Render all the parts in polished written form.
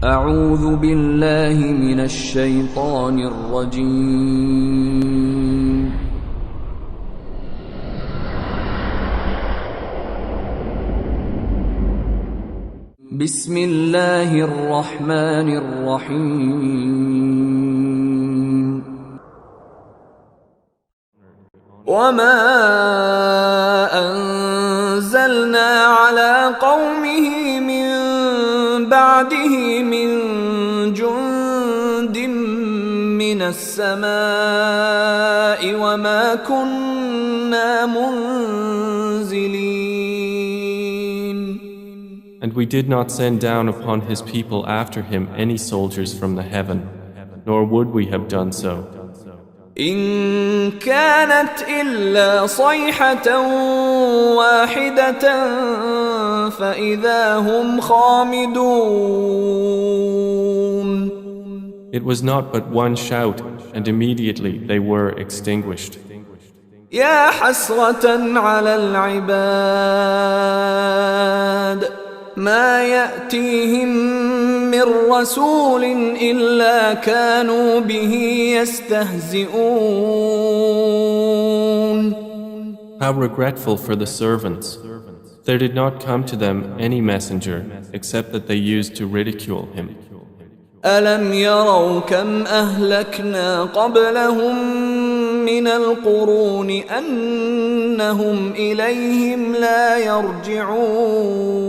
أعوذ بالله من الشيطان الرجيم. بسم الله الرحمن الرحيم. وما أنزلنا على قومه من بعده من جند من السماء وما كنا منزلين. And we did not send down upon his people after him any soldiers from the heaven, nor would we have done so. إن كانت إلا صيحة واحدة فإذا هم خامدون. It was not but one shout, and immediately they were extinguished. يا حسرة على العباد ما يأتيهم من رسول إلا كانوا به يستهزئون. How regretful for the servants. There did not come to them any messenger except that they used to ridicule him. ألم يروا كم أهلكنا قبلهم من القرون أنهم إليهم لا يرجعون.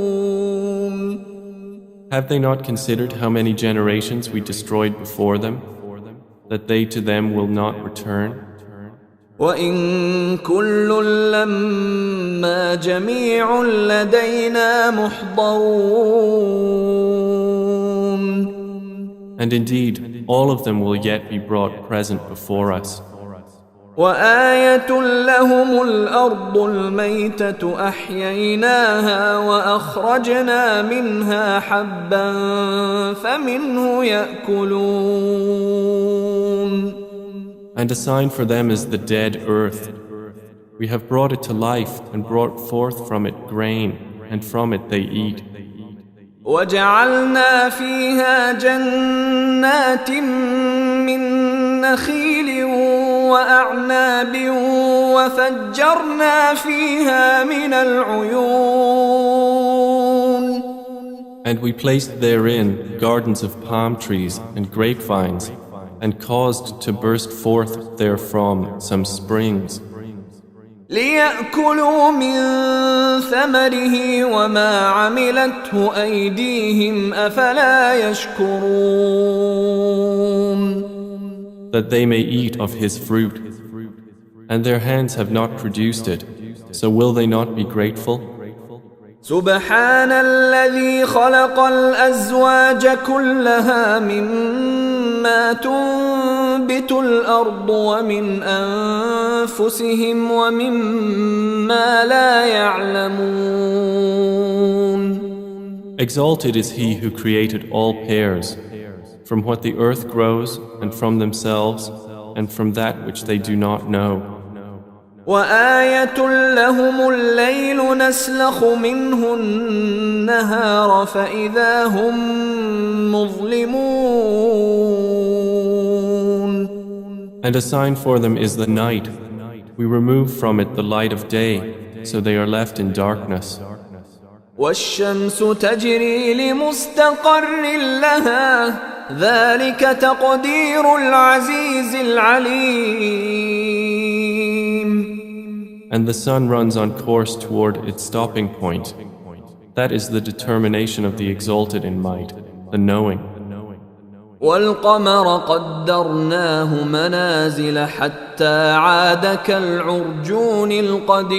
Have they not considered how many generations we destroyed before them, that they to them will not return? وإن كل لما جميع لدينا محضرون. And indeed, all of them will yet be brought present before us. وآية لهم الأرض الميتة أحييناها وأخرجنا منها حبا فمنه يأكلون. And a sign for them is the dead earth. We have brought it to life and brought forth from it grain, and from it they eat. وجعلنا فيها جنات من نخيل وأعناب وفجرنا فيها من العيون. And we placed therein gardens of palm trees and grapevines, and caused to burst forth therefrom some springs. ليأكلوا من ثمره وما عملته أيديهم أفلا يشكرون. That they may eat of his fruit, and their hands have not produced it, so will they not be grateful? سبحان الذي خلق الأزواج كلها مما تنبت الأرض ومن أنفسهم ومما لا يعلمون. Exalted is he who created all pairs, from what the earth grows, and from themselves, and from that which they do not know. وآية لهم الليل نسلخ منه النهار فإذا هم مظلمون. And a sign for them is the night. We remove from it the light of day, so they are left in darkness. والشمس تجري لمستقر لها ذلك تقدير العزيز العليم. And the sun runs on course toward its stopping point. That is the determination of the exalted in might, the knowing. والقمر قدرناه منازل حتى عاد كالعرجون القديم.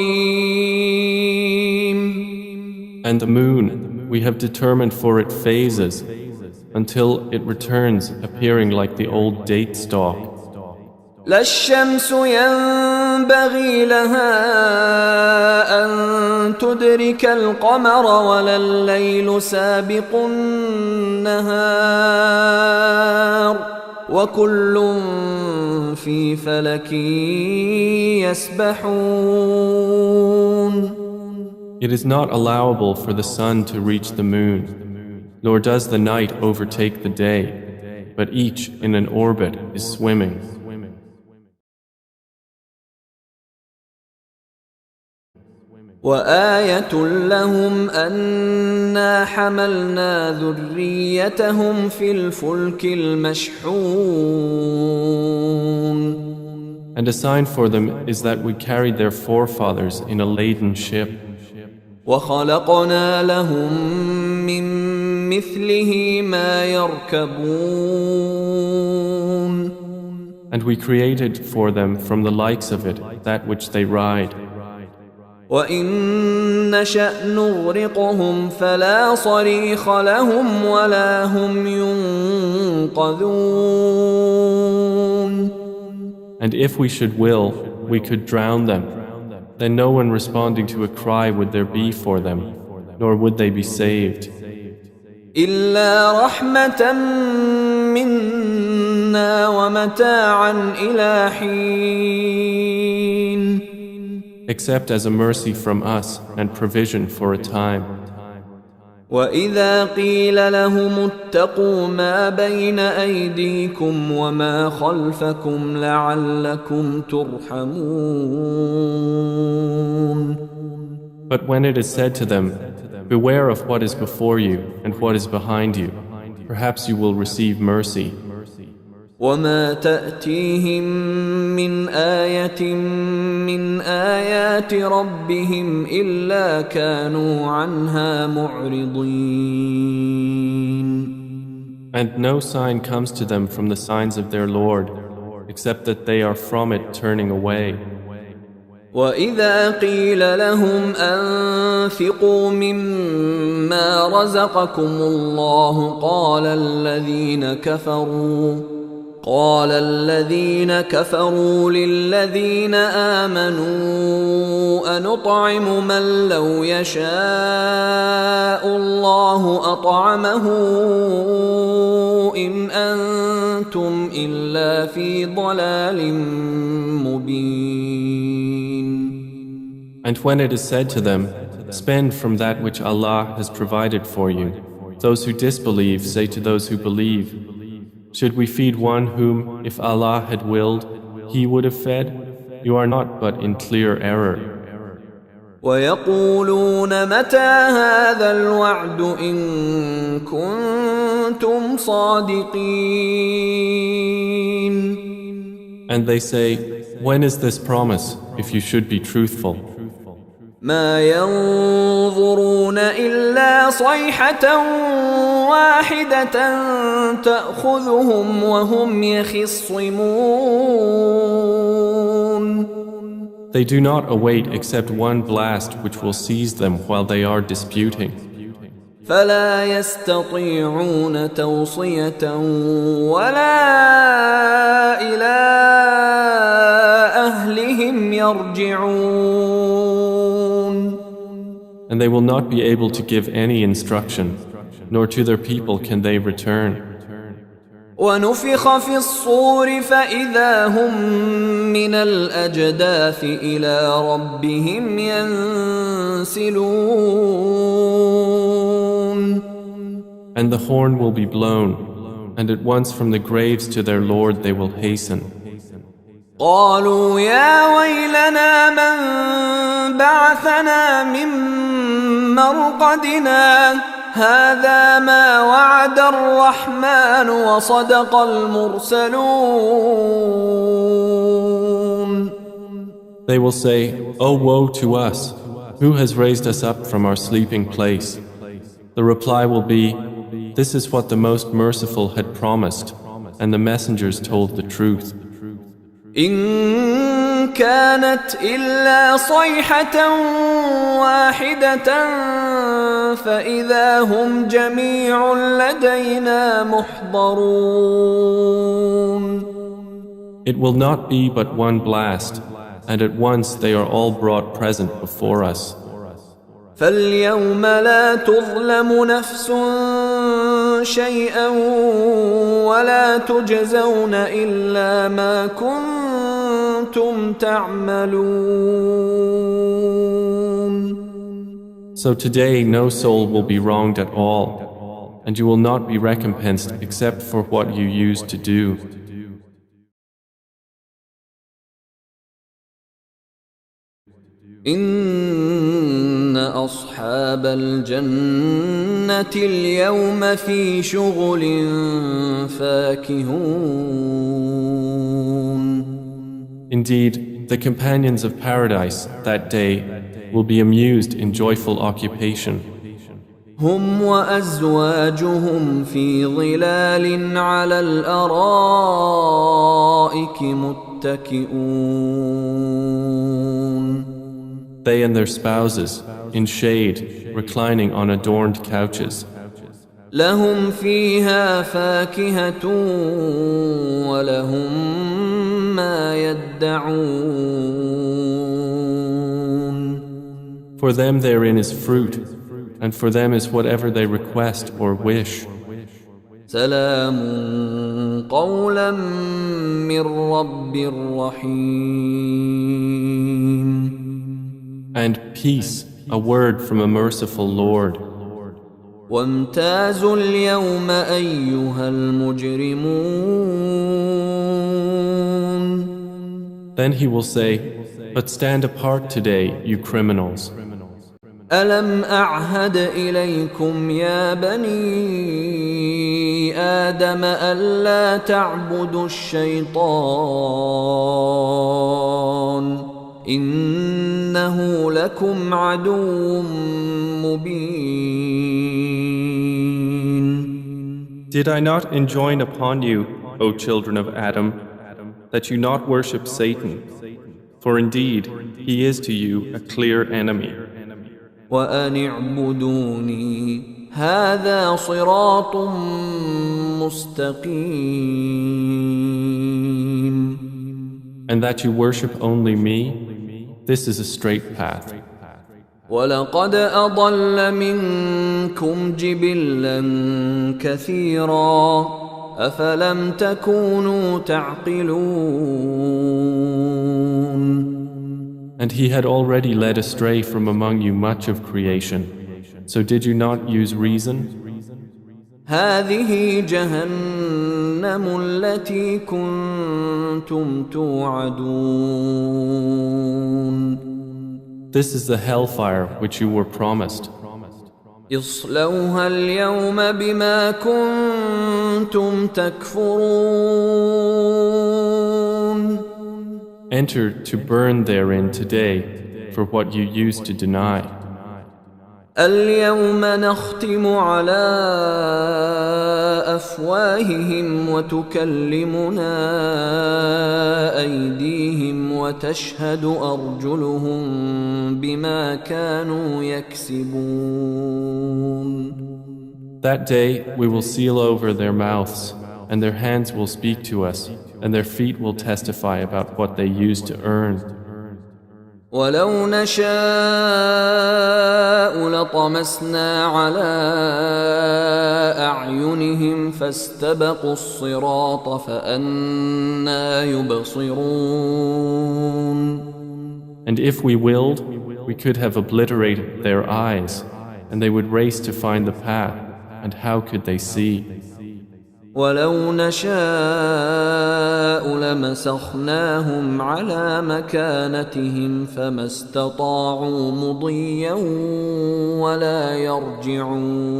And the moon, we have determined for it phases, until it returns appearing like the old date stalk. لا الشمس ينبغي لها أن تدرك القمر ولا الليل سابق النهار وكل في فلك يسبحون. It is not allowable for the sun to reach the moon, nor does the night overtake the day, but each in an orbit is swimming. وآية لهم أنا حملنا ذريتهم في الفلك المشحون. And a sign for them is that we carried their forefathers in a laden ship. وخلقنا لهم من مثله ما يركبون. And we created for them from the likes of it that which they ride. وإن نشأ نغرقهم فلا صريخ لهم ولا هم ينقذون. And if we should will, we could drown them. Then no one responding to a cry would there be for them, nor would they be saved. إلا رحمة منا ومتاعا إلى حين. Except as a mercy from us and provision for a time. وإذا قيل لهم اتقوا ما بين أيديكم وما خلفكم لعلكم ترحمون. But when it is said to them, beware of what is before you and what is behind you, perhaps you will receive mercy. وما تأتيهم من آية من آيات ربهم إلا كانوا عنها معرضين. And no sign comes to them from the signs of their Lord, except that they are from it turning away. وإذا قيل لهم أنفقوا مما رزقكم الله قال الذين كفروا للذين آمنوا أنطعم من لو يشاء الله أطعمه إن أنتم إلا في ضلال مبين. And when it is said to them, spend from that which Allah has provided for you, those who disbelieve say to those who believe, should we feed one whom, if Allah had willed, He would have fed? You are not but in clear error. وَيَقُولُونَ مَتَى هَذَا الْوَعْدُ إِن كُنتُمْ صَادِقِينَ. And they say, when is this promise, if you should be truthful? ما ينظرون إلا صيحة واحدة تأخذهم وهم يخصمون. They do not await except one blast which will seize them while they are disputing. فلا يستطيعون توصية ولا إلى أهلهم يرجعون. And they will not be able to give any instruction, nor to their people can they return. ونفخ في الصور فإذا هم من الأجداث إلى ربهم ينسلون. And the horn will be blown, and at once from the graves to their Lord they will hasten. قالوا يا ويلنا من بعثنا من مرقدنا هذا ما وعد الرحمن وصدق المرسلون. They will say, "Oh woe to us! Who has raised us up from our sleeping place?" The reply will be, "This is what the Most Merciful had promised, and the messengers told the truth." إن كانت إلا صيحة واحدة فإذا هم جميع لدينا محضرون. It will not be but one blast, and at once they are all brought present before us. فاليوم لا تظلم نفس شيئا ولا تجزون إلا ما كنتم تعملون. So today no soul will be wronged at all, and you will not be recompensed except for what you used to do. إن أصحاب الجنة اليوم في شغل فاكهون. Indeed, the companions of paradise that day will be amused in joyful occupation. هم وأزواجهم في ظلال على الأرائك متكئون. They and their spouses, in shade, reclining on adorned couches. لهم فيها فاكهة ولهم ما يدعون. For them therein is fruit, and for them is whatever they request or wish. سلام قولا من رب رحيم. And peace, a word from a merciful Lord. وامتازوا اليوم أيها المجرمون. Then he will say, but stand apart today, you criminals. ألم أعهد إليكم يا بني آدم ألا تعبدوا الشيطان إنه لكم عدو مبين. Did I not enjoin upon you, O children of Adam, that you not worship Satan? For indeed, he is to you a clear enemy. وأن اعبدوني هذا صراط مستقيم. And that you worship only me, this is a straight path. ولقد أضل منكم جبلا كثيرا أفلم تكونوا تعقلون. And he had already led astray from among you much of creation. So did you not use reason? هذه جهنم التي كنتم توعدون. This is the hellfire which you were promised. اصلوها اليوم بما كنتم تكفرون. Enter to burn therein today for what you used to deny. اليوم نختم على أفواههم وتكلمنا أيديهم وتشهد أرجلهم بما كانوا يكسبون. That day we will seal over their mouths, and their hands will speak to us, and their feet will testify about what they used to earn. ولو نشاء لطمسنا على أعينهم فاستبقوا الصراط فأنى يبصرون. And if we willed, we could have obliterated their eyes, and they would race to find the path, and how could they see? ولو نشاء لمسخناهم على مكانتهم فما استطاعوا مضيا ولا يرجعون.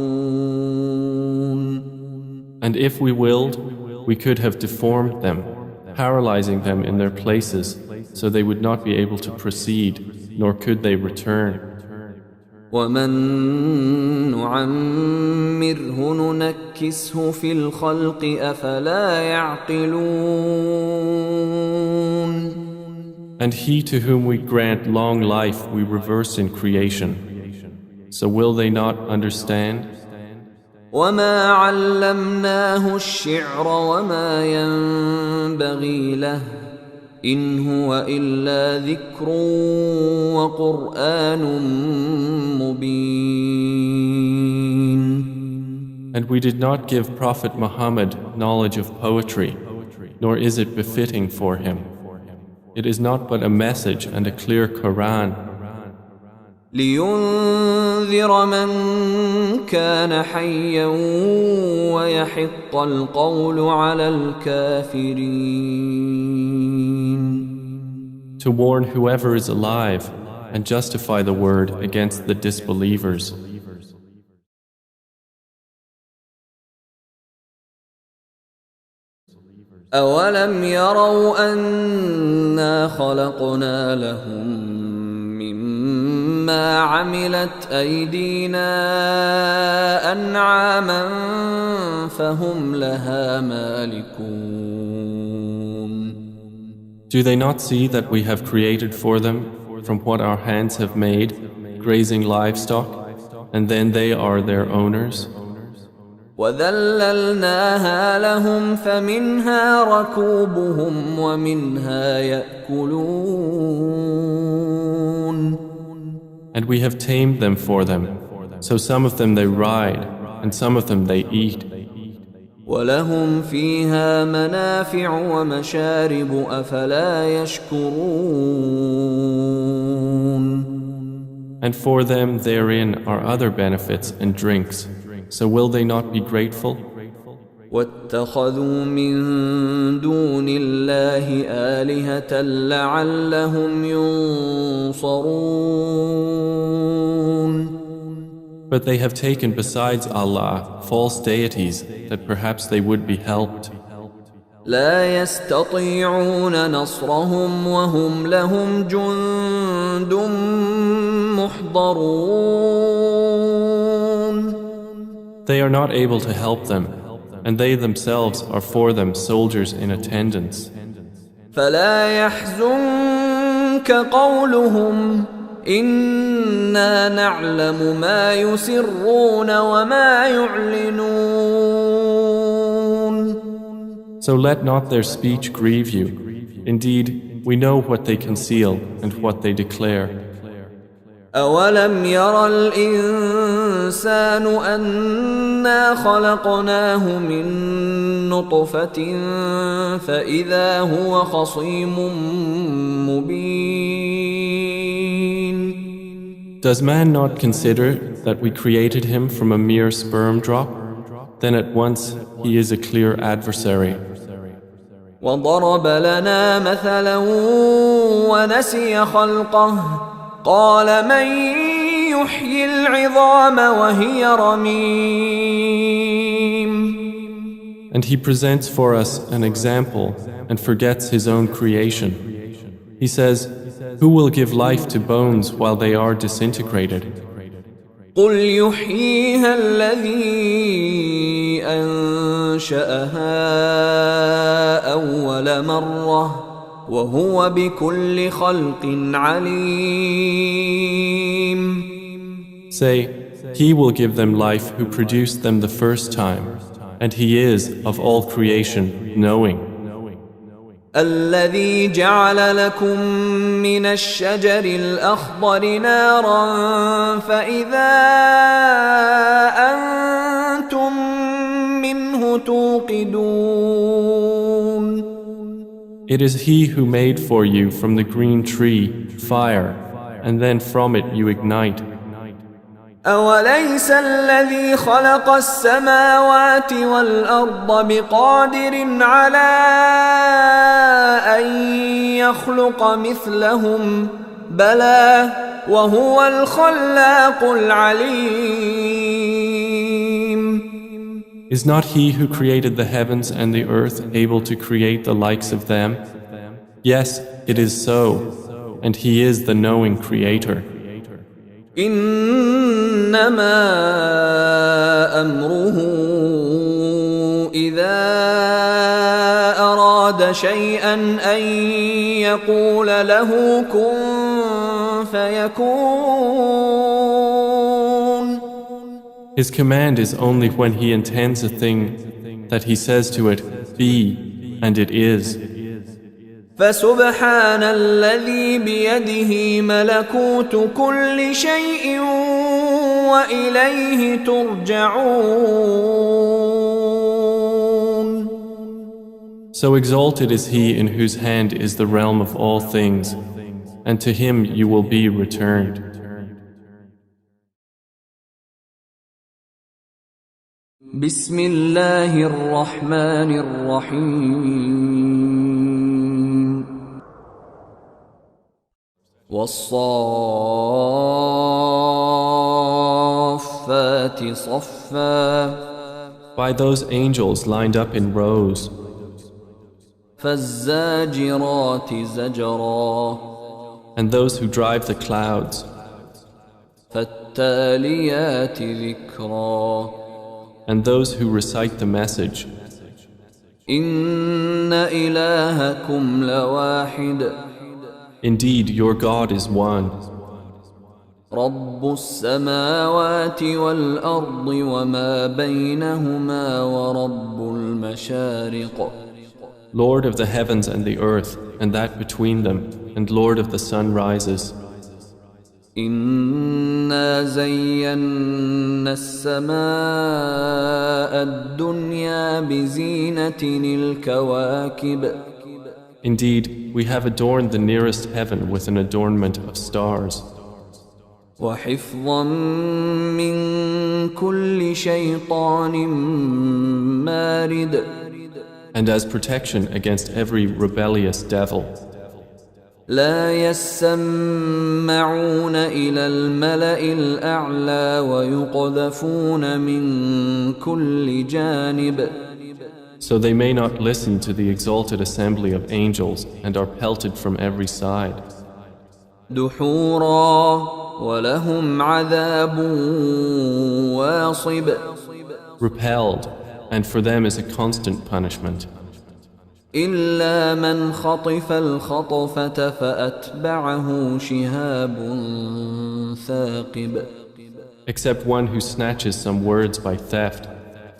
And if we willed, we could have deformed them, paralyzing them in their places, so they would not be able to proceed, nor could they return. ومن نعمره ننكسه في الخلق أفلا يعقلون. And he to whom we grant long life we reverse in creation. So will they not understand? وما علمناه الشعر وما ينبغي له إن هو إلا ذكر وقرآن مبين. And we did not give Prophet Mohammad knowledge of poetry, nor is it befitting for him. It is not but a message and a clear Quran. لينذر من كان حيا ويحق القول على الكافرين. To warn whoever is alive and justify the word against the disbelievers. أولم يروا أنا خلقنا لهم مما عملت أيدينا أنعاما فهم لها مالكون. Do they not see that we have created for them, from what our hands have made, grazing livestock, and then they are their owners? وَذَلَّلْنَاهَا لَهُمْ فَمِنْهَا رَكُوبُهُمْ وَمِنْهَا يَأْكُلُونَ. And we have tamed them for them, so some of them they ride, and some of them they eat. وَلَهُمْ فِيهَا مَنَافِعُ وَمَشَارِبُ أَفَلَا يَشْكُرُونَ. And for them therein are other benefits and drinks, so will they not be grateful? وَاتَّخَذُوا مِن دُونِ اللَّهِ آلِهَةً لَعَلَّهُمْ يُنصَرُونَ. But they have taken besides Allah false deities that perhaps they would be helped. لا يستطيعون نصرهم وهم لهم جند محضرون. They are not able to help them, and they themselves are for them soldiers in attendance. فلا يحزنك قولهم إنا نعلم ما يسرون وما يعلنون. So let not their speech grieve you. Indeed, we know what they conceal and what they declare. أولم ير الإنسان أنا خلقناه من نطفة فإذا هو خصيم مبين. Does man not consider that we created him from a mere sperm drop? Then at once he is a clear adversary. وضرب لنا مثلا ونسي خلقه قال من يحيي العظام وهي رميم. And he presents for us an example and forgets his own creation. He says, who will give life to bones while they are disintegrated? قل يحييها الذي أنشأها أول مرة وهو بكل خلق عليم. Say, he will give them life who produced them the first time, and he is of all creation knowing. الذي جعل لكم من الشجر الأخضر نارا فإذا أنتم منه توقدون. It is he who made for you from the green tree fire, and then from it you ignite. أوليس الذي خلق السماوات والأرض بقادر على أن يخلق مثلهم بلى وهو الخلاق العليم. Is not he who created the heavens and the earth able to create the likes of them? Yes, it is so, and he is the knowing creator. إنما أمره إذا أراد شيئا أن يقول له كن فيكون. His command is only when he intends a thing that he says to it, be, and it is. فسبحان الذي بيده ملكوت كل شيء وإليه ترجعون. So exalted is he in whose hand is the realm of all things, and to him you will be returned. بسم الله الرحمن الرحيم والصافات صفا By those angels lined up in rows, فالزاجرات زجرا and those who drive the clouds, فالتاليات ذكرا and those who recite the message. إن إلهكم لواحد Indeed, your God is one, رب السماوات والأرض وما بينهما ورب المشارق Lord of the heavens and the earth, and that between them, and Lord of the sunrises. إنا زينا السماء الدنيا بزينة الكواكب Indeed, we have adorned the nearest heaven with an adornment of stars, وحفظا من كل شيطان مارد and as protection against every rebellious devil. لا يسمعون إلى الملأ الأعلى ويقذفون من كل جانب So they may not listen to the exalted assembly of angels and are pelted from every side. دحورا ولهم عذاب واصب Repelled, and for them is a constant punishment. إلا من خطف الخطفة فأتبعه شهاب ثاقب Except one who snatches some words by theft,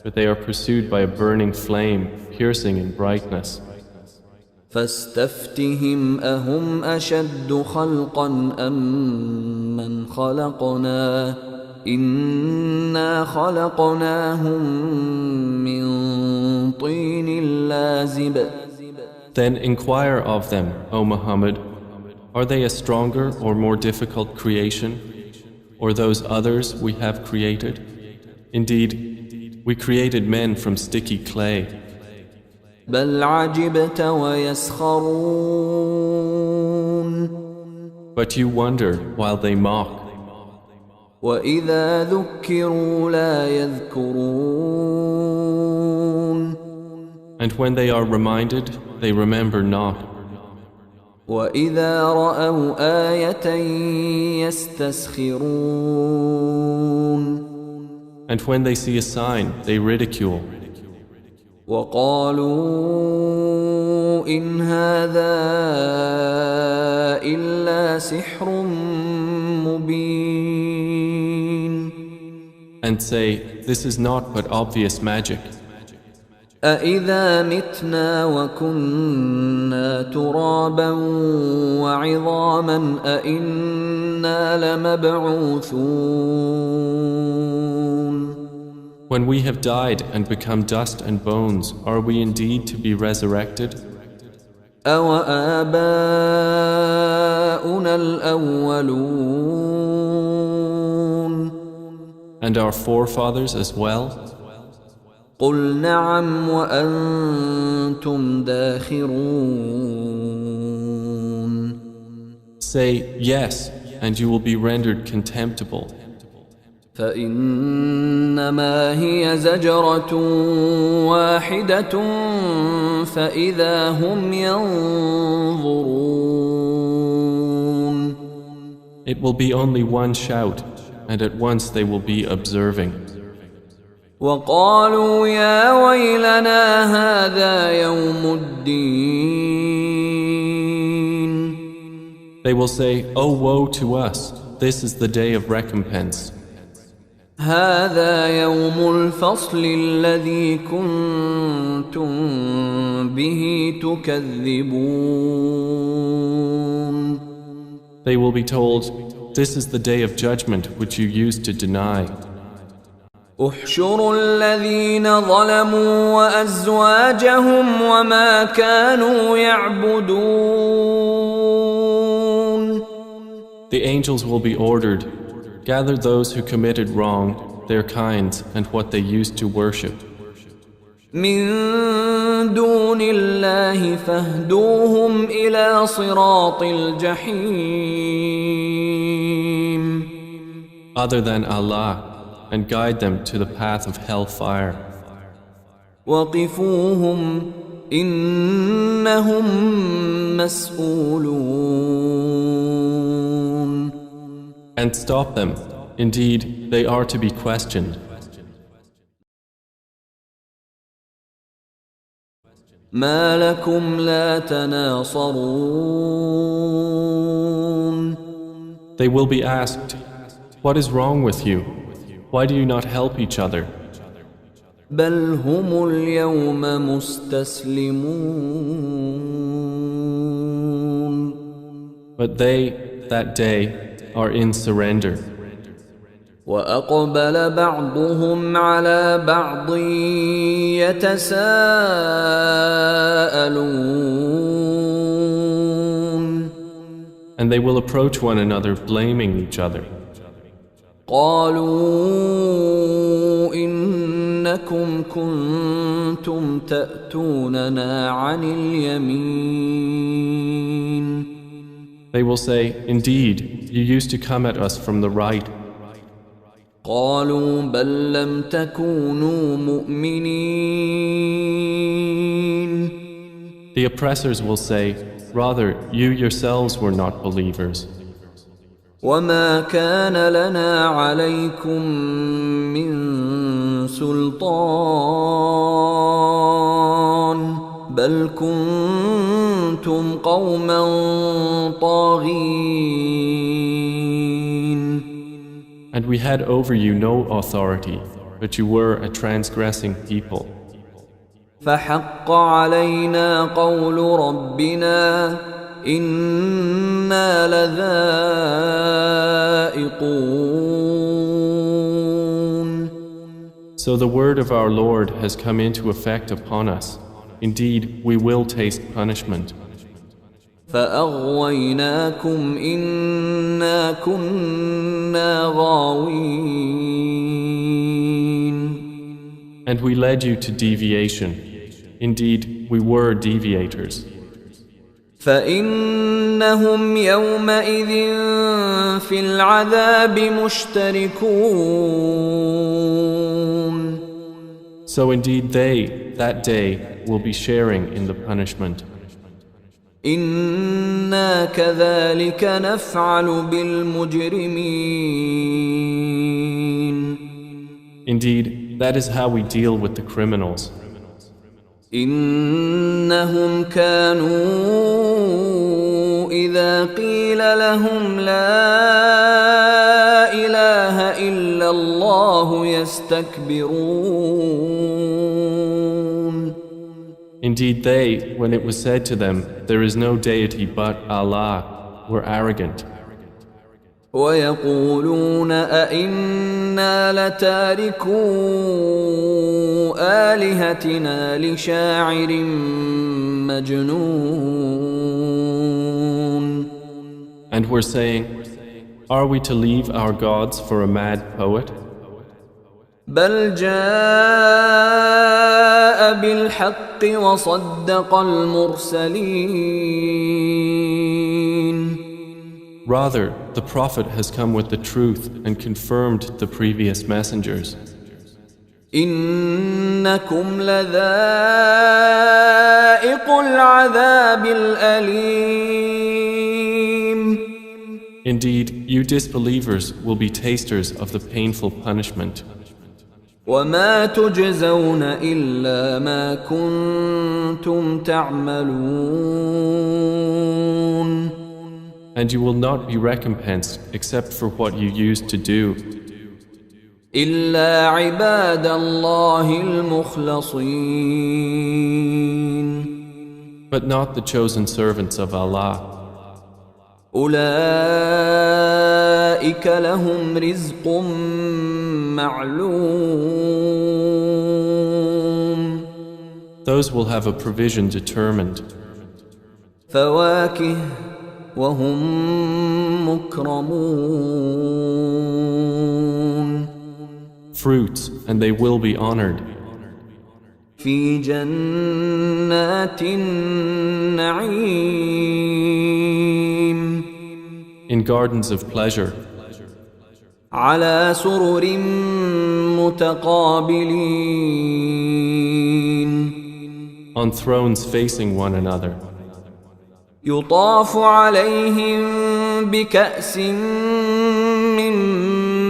but they are pursued by a burning flame, piercing in brightness. فاستفتهم أهم أشد خلقا أم من خلقنا إنا خلقناهم من طين لازب Then inquire of them, O Muhammad, are they a stronger or more difficult creation, or those others we have created? Indeed, we created men from sticky clay. بل عجبت ويسخرون But you wonder while they mock, وإذا ذكروا لا يذكرون and when they are reminded, they remember not. وإذا رأوا آية يستسخرون And when they see a sign, they ridicule. وقالوا إن هذا إلا سحر مبين And say, this is not but obvious magic. أإذا متنا وكنا ترابا وعظاما أإنا لمبعوثون When we have died and become dust and bones, are we indeed to be resurrected? أوآباؤنا الأولون And our forefathers as well? قل نعم وأنتم داخرون Say, yes, and you will be rendered contemptible. فإنما هي زجرة واحدة فإذا هم ينظرون It will be only one shout, and at once they will be observing. وقالوا يا ويلنا هذا يوم الدين They will say, oh woe to us, this is the day of recompense. هذا يوم الفصل الذي كنتم به تكذبون They will be told, this is the day of judgment which you used to deny. احشروا الذين ظلموا وأزواجهم وما كانوا يعبدون The angels will be ordered, gather those who committed wrong their kinds, and what they used to worship. من دون الله فاهدوهم إلى صراط الجحيم. Other than Allah, and guide them to the path of hellfire. وقفوهم إنهم مسؤولون. And stop them. Indeed, they are to be questioned. ما لكم لا تناصرون. They will be asked, what is wrong with you? Why do you not help each other? بل هم اليوم مستسلمون. But they, that day, are in surrender. وأقبل بعضهم على بعض يتساءلون. And they will approach one another blaming each other. قالوا إنكم كنتم تأتوننا عن اليمين. They will say, indeed, you used to come at us from the right. قالوا بل لم تكونوا مؤمنين. The oppressors will say, rather, you yourselves were not believers. وما كان لنا عليكم من سلطان بل كنتم قوما طاغين. And we had over you no authority, but you were a transgressing people. فحق علينا قول ربنا إنا لذائقون. So the word of our Lord has come into effect upon us. Indeed, we will taste punishment. فأغويناكم إنا كنا غاوين. And we led you to deviation. Indeed, we were deviators. فإنهم يومئذ في العذاب مشتركون. So indeed they, that day, will be sharing in the punishment. إنا كذلك نفعل بالمجرمين. Indeed, that is how we deal with the criminals. إنهم كانوا إذا قيل لهم لا إله إلا الله يستكبرون. Indeed, they, when it was said to them, there is no deity but Allah, were arrogant. ويقولون أئنا لتاركو آلهتنا لشاعر مجنون. And were saying, are we to leave our gods for a mad poet? بل جاء بالحق وصدق المرسلين. Rather, the Prophet has come with the truth and confirmed the previous messengers. إنكم لذائق العذاب الأليم. Indeed, you disbelievers will be tasters of the painful punishment. وما تجزون إلا ما كنتم تعملون. And you will not be recompensed except for what you used to do. إلا عباد الله المخلصين. But not the chosen servants of Allah. أولئك لهم رزق معلوم. Those will have a provision determined. فواكه وهم مكرمون. fruits, and they will be honored. في جنات النعيم In gardens of pleasure, على سرر متقابلين on thrones facing one another. يطاف عليهم بكأس من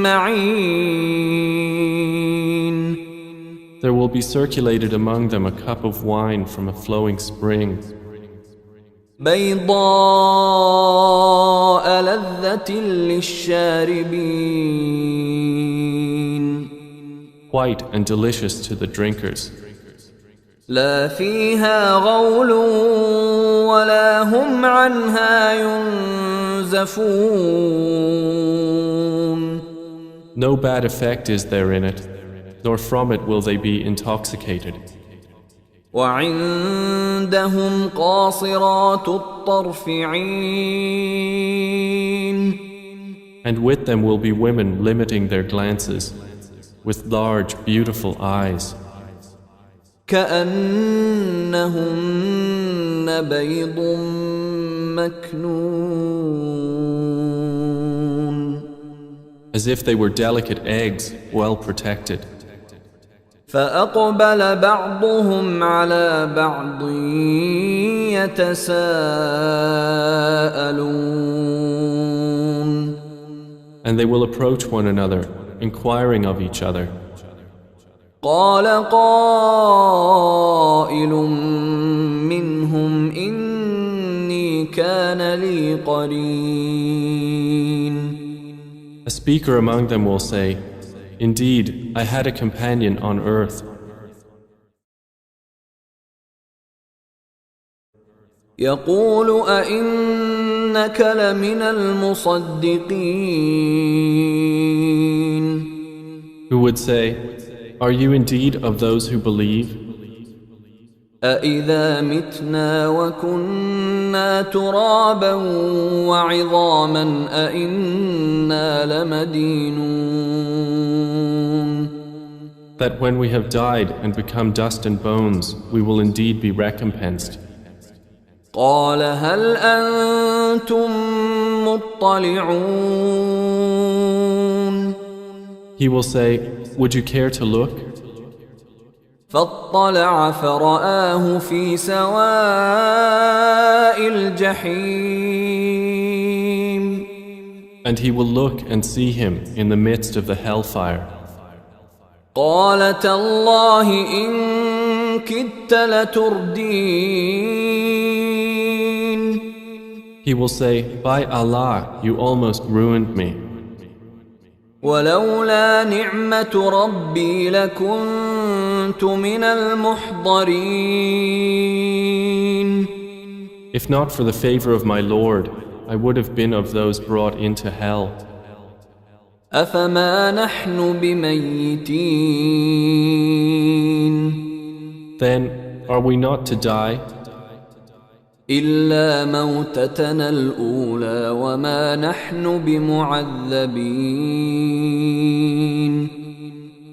معين There will be circulated among them a cup of wine from a flowing spring, بيضاء لذة للشاربين white and delicious to the drinkers. لا فيها غول ولا هم عنها ينزفون No bad effect is there in it, nor from it will they be intoxicated. وعندهم قاصرات الطرف عين And with them will be women limiting their glances, with large, beautiful eyes, كأنهن بيض مكنون as if they were delicate eggs, well protected. فأقبل بعضهم على بعض يتساءلون And they will approach one another, inquiring of each other. قال قائل منهم إني كان لي قرين A speaker among them will say, Indeed, I had a companion on earth. يقول أئنك لمن المصدقين Who would say, Are you indeed of those who believe? أإذا متنا وكنا ترابا وعظاما أإنا لمدينون That when we have died and become dust and bones, we will indeed be recompensed. قال هل أنتم مطلعون He will say, Would you care to look? فاطلع فرآه في سواء الجحيم And he will look and see him in the midst of the hellfire. قال تالله إن كدت لتردين He will say, By Allah, you almost ruined me. ولولا نعمة ربي لكنت من المحضرين If not for the favor of my Lord, I would have been of those brought into hell. أفما نحن بميتين Then, are we not to die? إلا موتتنا الأولى وما نحن بمعذبين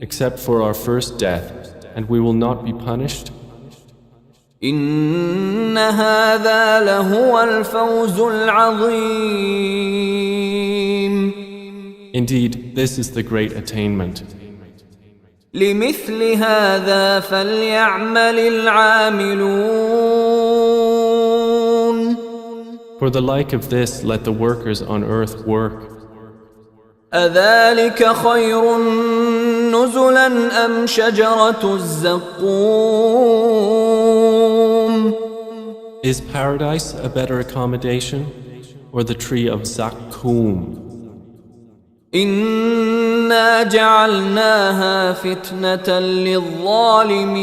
Except for our first death, and we will not be punished? إن هذا لهو الفوز العظيم Indeed, this is the great attainment. لمثل هذا فليعمل العاملون For the like of this, let the workers on earth work. أذلك خير نزلا أم شجرة الزقوم Is paradise a better accommodation, or the tree of Zakkum? إنا جعلناها فتنة للظالمين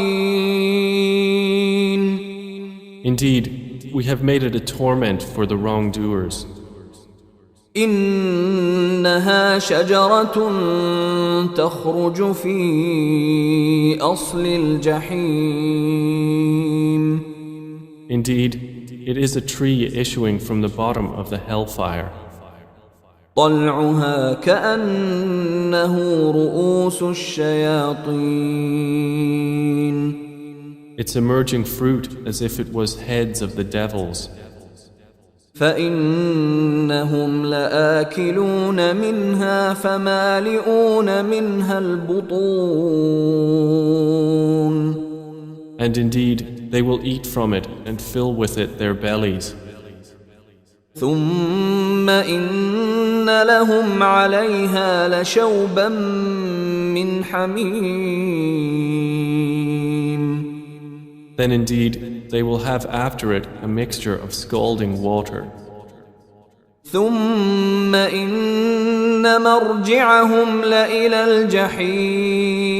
Indeed, we have made it a torment for the wrongdoers. إنها شجرة تخرج في أصل الجحيم Indeed, it is a tree issuing from the bottom of the hellfire. طلعها كأنه رؤوس الشياطين Its emerging fruit as if it was heads of the devils. فإنهم لآكلون منها فمالئون منها البطون And indeed, they will eat from it and fill with it their bellies. ثم إن لهم عليها لشوبا من حميم Then indeed, they will have after it a mixture of scalding water. ثم إن مرجعهم لإلى الجحيم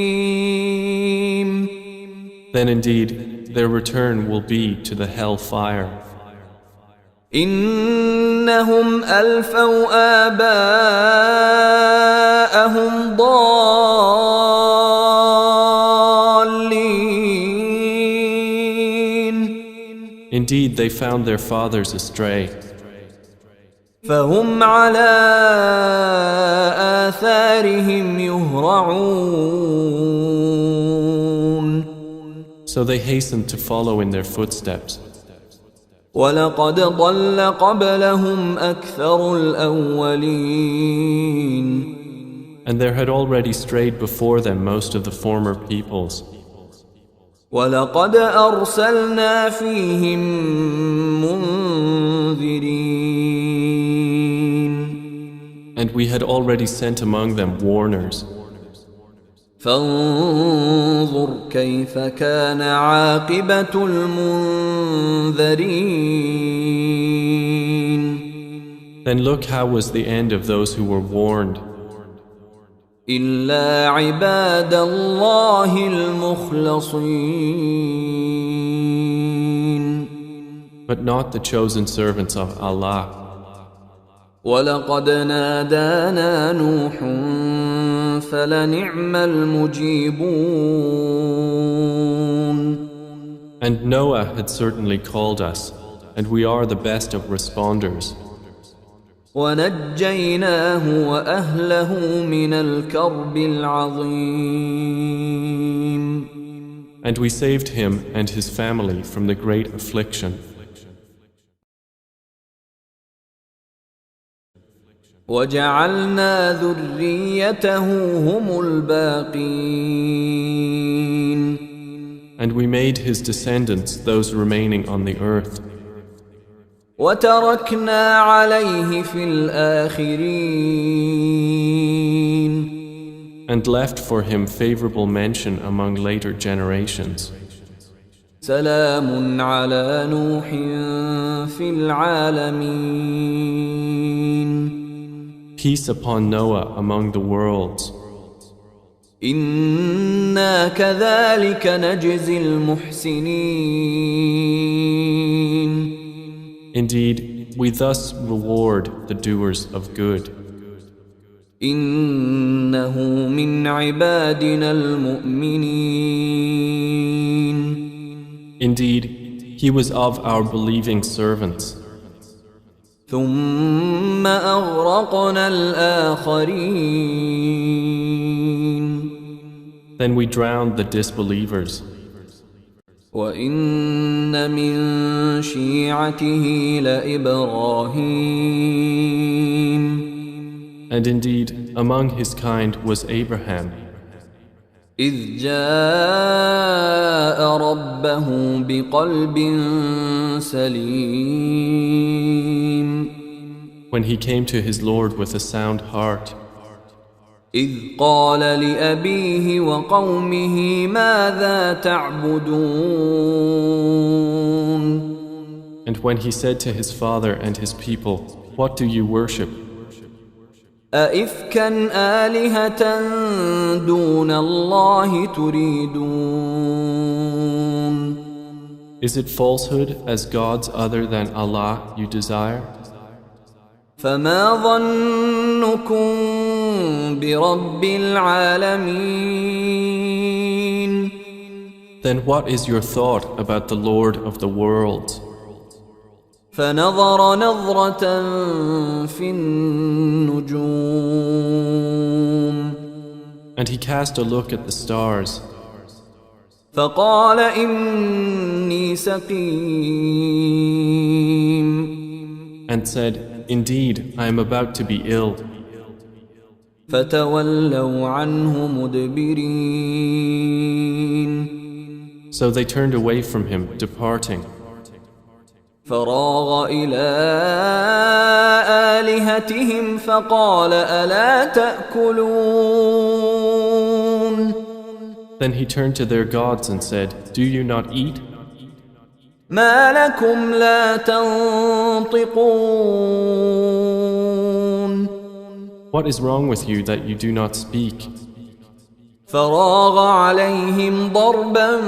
Then indeed, their return will be to the hell fire. إنهم ألفوا آباءهم ضالين Indeed, they found their fathers astray. فهم على آثارهم يهرعون So they hastened to follow in their footsteps. ولقد ضل قبلهم أكثر الأولين And there had already strayed before them most of the former peoples. ولقد أرسلنا فيهم منذرين And we had already sent among them warners. فانظر كيف كان عاقبة المنذرين Then look how was the end of those who were warned. إلا عباد الله المخلصين But not the chosen servants of Allah. ولقد نادانا نوح فلنعم المجيبون And Noah had certainly called us, and we are the best of responders. ونجيناه وأهله من الكرب العظيم And we saved him and his family from the great affliction. وجعلنا ذريته هم الباقين And we made his descendants those remaining on the earth. وتركنا عليه في الآخرين And left for him favorable mention among later generations. سلام على نوح في العالمين Peace upon Noah among the worlds. إنا كذلك نجزي المحسنين Indeed, we thus reward the doers of good. إنه من عبادنا المؤمنين Indeed, he was of our believing servants. ثم أغرقنا الآخرين Then we drowned the disbelievers. وإن من شيعته لإبراهيم And indeed, among his kind was Abraham, إذ جاء ربه بقلب سليم when he came to his Lord with a sound heart. إذ قال لأبيه وقومه ماذا تعبدون And when he said to his father and his people, "What do you worship? أئفكا آلهة دون الله تريدون Is it falsehood as gods other than Allah you desire? فما ظنكم برب العالمين Then what is your thought about the Lord of the worlds? فنظر نظرة في النجوم And he cast a look at the stars فقال إني سقيم and said, Indeed, I am about to be ill. فتولوا عنه مدبرين So they turned away from him, departing. فراغ إلى آلهتهم فقال ألا تأكلون Then he turned to their gods and said, Do you not eat? ما لكم لا تنطقون What is wrong with you that you do not speak? فراغ عليهم ضربا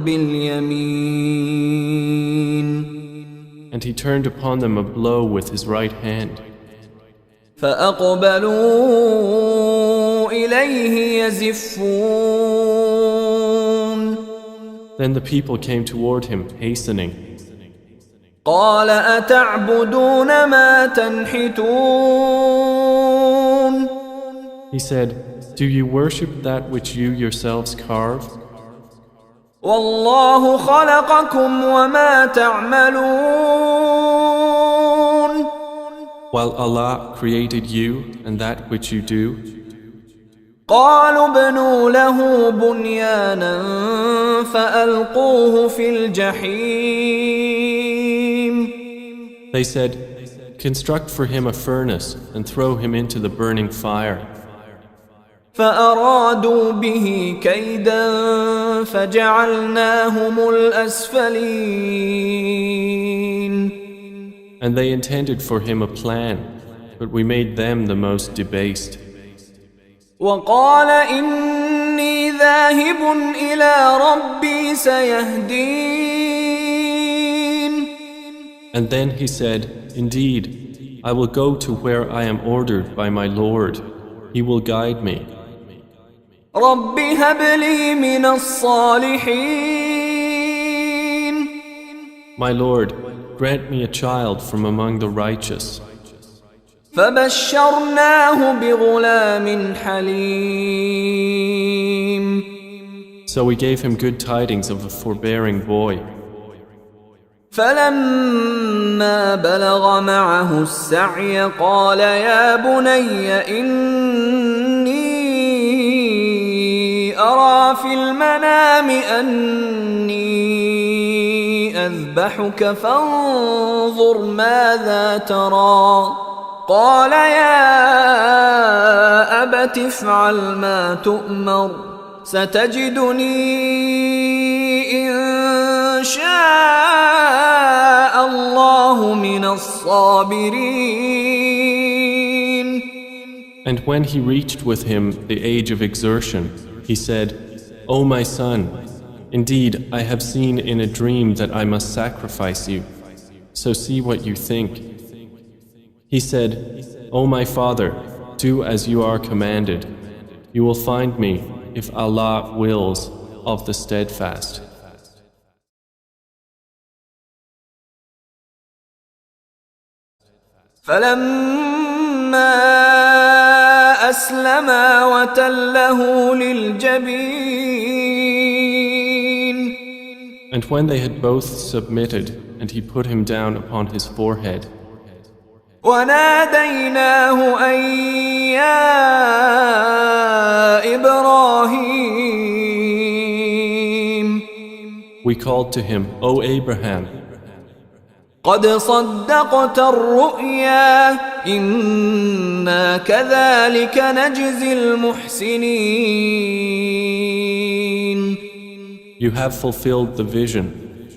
باليمين And he turned upon them a blow with his right hand. فأقبلوا إليه يزفون Then the people came toward him, hastening. قال أتعبدون ما تنحتون He said, Do you worship that which you yourselves carve? والله خلقكم وما تعملون While Allah created you and that which you do. قالوا ابنوا له بنيانا فألقوه في الجحيم They said, Construct for him a furnace and throw him into the burning fire. فأرادوا به كيدا فجعلناهم الأسفلين And they intended for him a plan, but we made them the most debased. وقال إني ذاهب إلى ربي سيهدين And then he said, Indeed, I will go to where I am ordered by my Lord. He will guide me. رب هب لي من الصالحين My Lord, grant me a child from among the righteous. فبشرناه بغلام حليم So we gave him good tidings of a forbearing boy. فلما بلغ معه السعي قال يا بني إني أرى في المنام أني أذبحك فانظر ماذا ترى قال يا أبت افعل ما تؤمر ستجدني إن شاء الله من الصابرين. And when he reached with him the age of exertion, he said, O my son, indeed I have seen in a dream that I must sacrifice you, so see what you think. He said, O my father, do as you are commanded. You will find me, if Allah wills, of the steadfast. فلما أسلما وتله للجبين And when they had both submitted, and he put him down upon his forehead, وناديناه أن يا إبراهيم we called to him, O Abraham, قد صدقت الرؤيا إنا كذلك نجزي المحسنين. you have fulfilled the vision.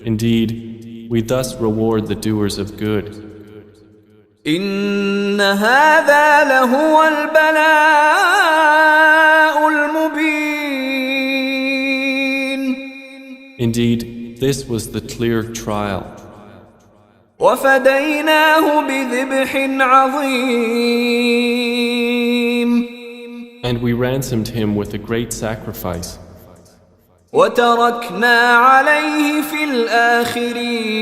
Indeed, we thus reward the doers of good. إن هذا لهو البلاء المبين. Indeed, this was the clear trial. وفديناه بذبح عظيم. And we ransomed him with a great sacrifice. وتركنا عليه في الآخرين.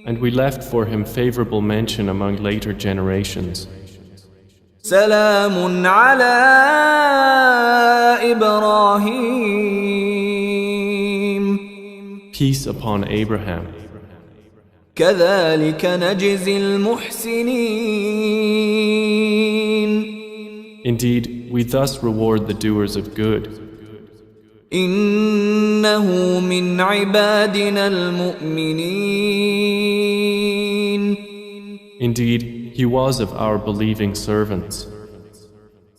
And we left for him favorable mention among later generations. سلام على إبراهيم Peace upon Abraham. كذلك نجزي المحسنين Indeed, we thus reward the doers of good. إنه من عبادنا المؤمنين Indeed, he was of our believing servants.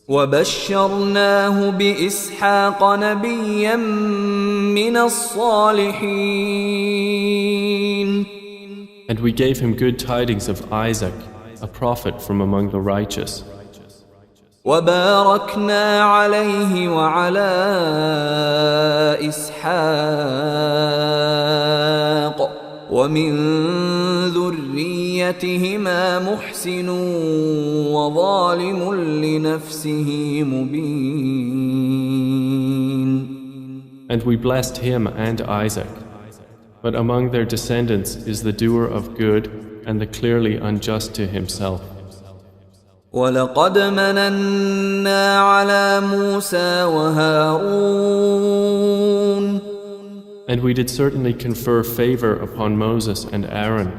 وبشرناه بإسحاق نبيا من الصالحين And we gave him good tidings of Isaac, a prophet from among the righteous. وباركنا عليه وعلى إسحاق ومن ذريتهما محسن وظالم لنفسه مبين. And we blessed him and Isaac. But among their descendants is the doer of good and the clearly unjust to himself. ولقد مننا على موسى وهارون And we did certainly confer favor upon Moses and Aaron.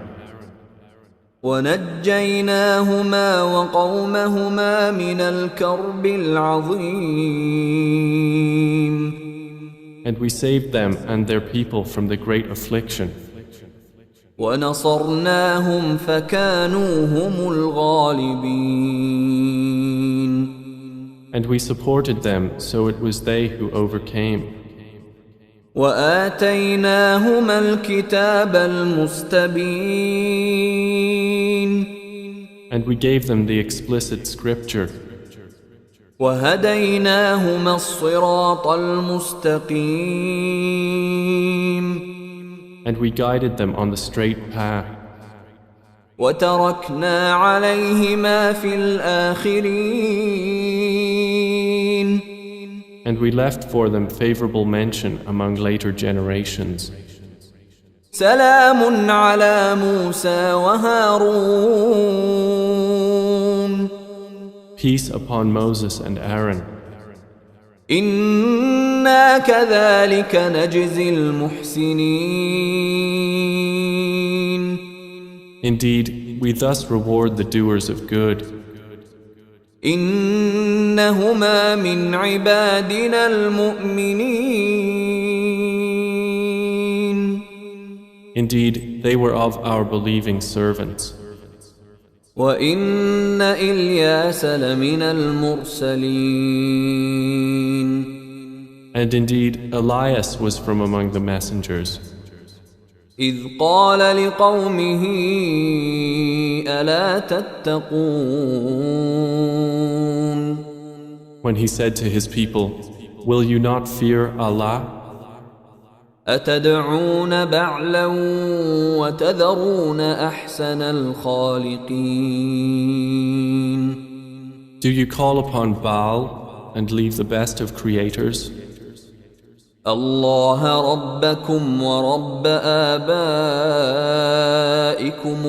ونجيناهما وقومهما من الكرب العظيم And we saved them and their people from the great affliction. ونصرناهم فكانوا هم الغالبين. And we supported them, so it was they who overcame. وآتيناهما الكتاب المستبين. And we gave them the explicit scripture. وهديناهما الصراط المستقيم. And we guided them on the straight path. وتركنا عليهما في الآخرين. And we left for them favorable mention among later generations. سلام على موسى وهارون. Peace upon Moses and Aaron. إنا كذلك نجزي المحسنين. Indeed, we thus reward the doers of good. إنهما من عبادنا المؤمنين. Indeed, they were of our believing servants. وإن إلياس لمن المرسلين. And indeed, Elias was from among the messengers. إذ قال لقومه ألا تتقون. When he said to his people, "Will you not fear Allah? أتدعون بعلا وتذرون أحسن الخالقين. Do you call upon Baal and leave the best of creators? الله ربكم ورب آبائكم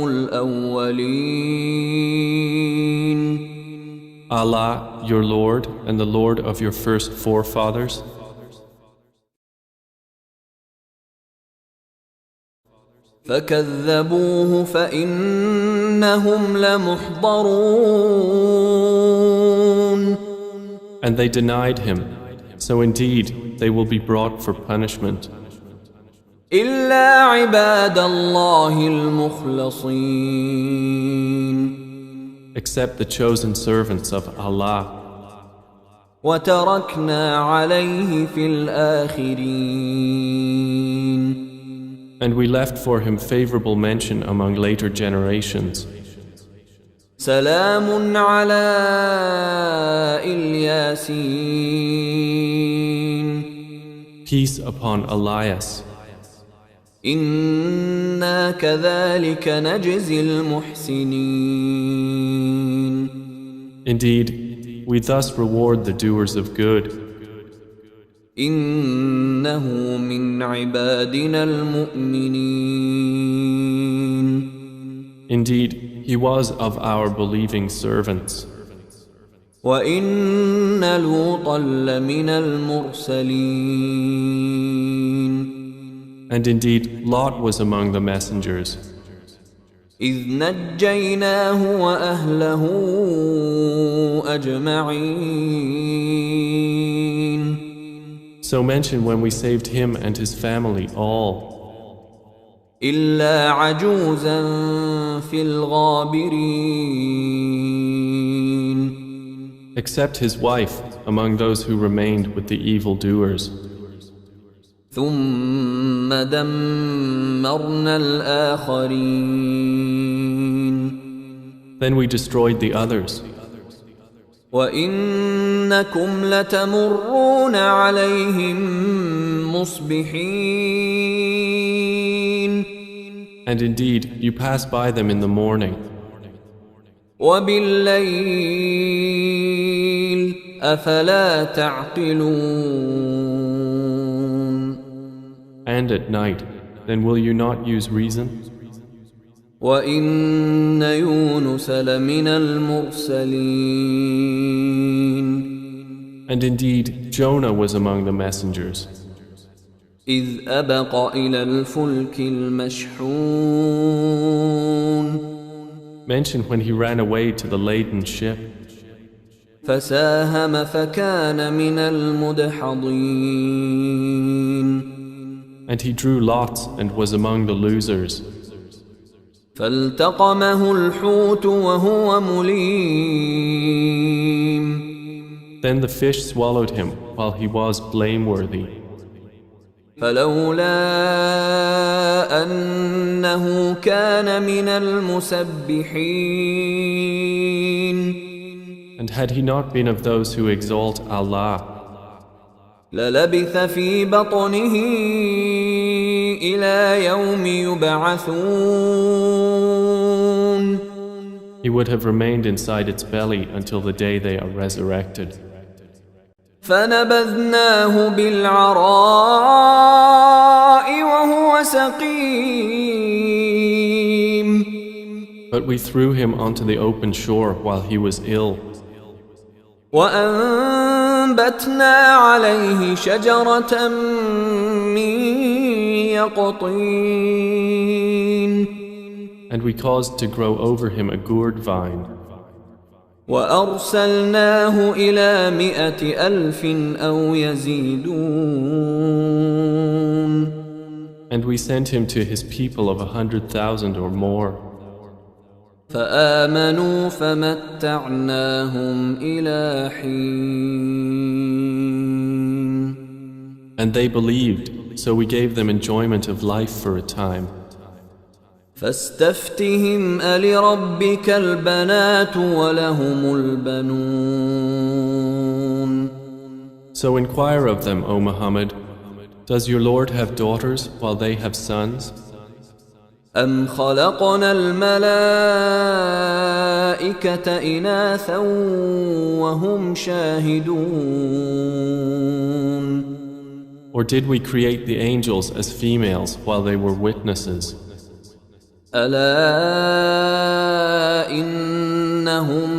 الأولين. Allah, your Lord, and the Lord of your first forefathers? فكذبوه فإنهم لمحضرون. And they denied him, so indeed they will be brought for punishment. إلا عباد الله المخلصين. Except the chosen servants of Allah. وتركنا عليه في الآخرين. And we left for him favorable mention among later generations. سلام على الياسين. Peace upon Elias. إنا كذلك نجزي المحسنين. Indeed, we thus reward the doers of good. إنه من عبادنا المؤمنين. Indeed, he was of our believing servants. وَإِنَّ لُوطًا لَمِنَ الْمُرْسَلِينَ And indeed, Lot was among the messengers. إِذْ نَجَّيْنَاهُ وَأَهْلَهُ أَجْمَعِينَ So mention when we saved him and his family all, إِلَّا عَجُوزًا فِي الْغَابِرِينَ except his wife among those who remained with the evildoers. ثُمَّ دَمَّرْنَا الْآخَرِينَ Then we destroyed the others. وَإِنَّكُمْ لَتَمُرُّونَ عَلَيْهِمْ مُصْبِحِينَ And indeed, you pass by them in the morning, وَبِاللَّيْلِ أَفَلَا تَعْقِلُونَ and at night. Then will you not use reason? وَإِنَّ يُونُسَ لَمِنَ الْمُرْسَلِينَ And indeed, Jonah was among the messengers. إِذْ أَبَقَ إِلَى الْفُلْكِ الْمَشْحُونِ Mention when he ran away to the laden ship, فَسَاهَمَ فَكَانَ مِنَ الْمُدْحَضِينَ and he drew lots and was among the losers. فَالْتَقَمَهُ الْحُوتُ وَهُوَ مُلِيمٌ Then the fish swallowed him while he was blameworthy. فَلَوْلَا أَنَّهُ كَانَ مِنَ الْمُسَبِّحِينَ And had he not been of those who exalt Allah, لَلَبِثَ فِي بَطْنِهِ إِلَى يَوْمِ يُبْعَثُونَ he would have remained inside its belly until the day they are resurrected. فَنَبَذْنَاهُ بِالْعَرَاءِ وَهُوَ سَقِيمٌ But we threw him onto the open shore while he was ill, وَأَنبَتْنَا عَلَيْهِ شَجَرَةً مِّن يَقْطِينٍ and we caused to grow over him a gourd vine. وَأَرْسَلْنَاهُ إِلَى 100,000 أَوْ يَزِيدُونَ And we sent him to his people of 100,000 or more. فآمنوا فمتعناهم إلى حين And they believed, so we gave them enjoyment of life for a time. فاستفتهم ألربك البنات ولهم البنون So inquire of them, O Muhammad, does your Lord have daughters while they have sons? أم خلقنا الملائكة إناثا وهم شاهدون Or did we create the angels as females while they were witnesses? ألا إنهم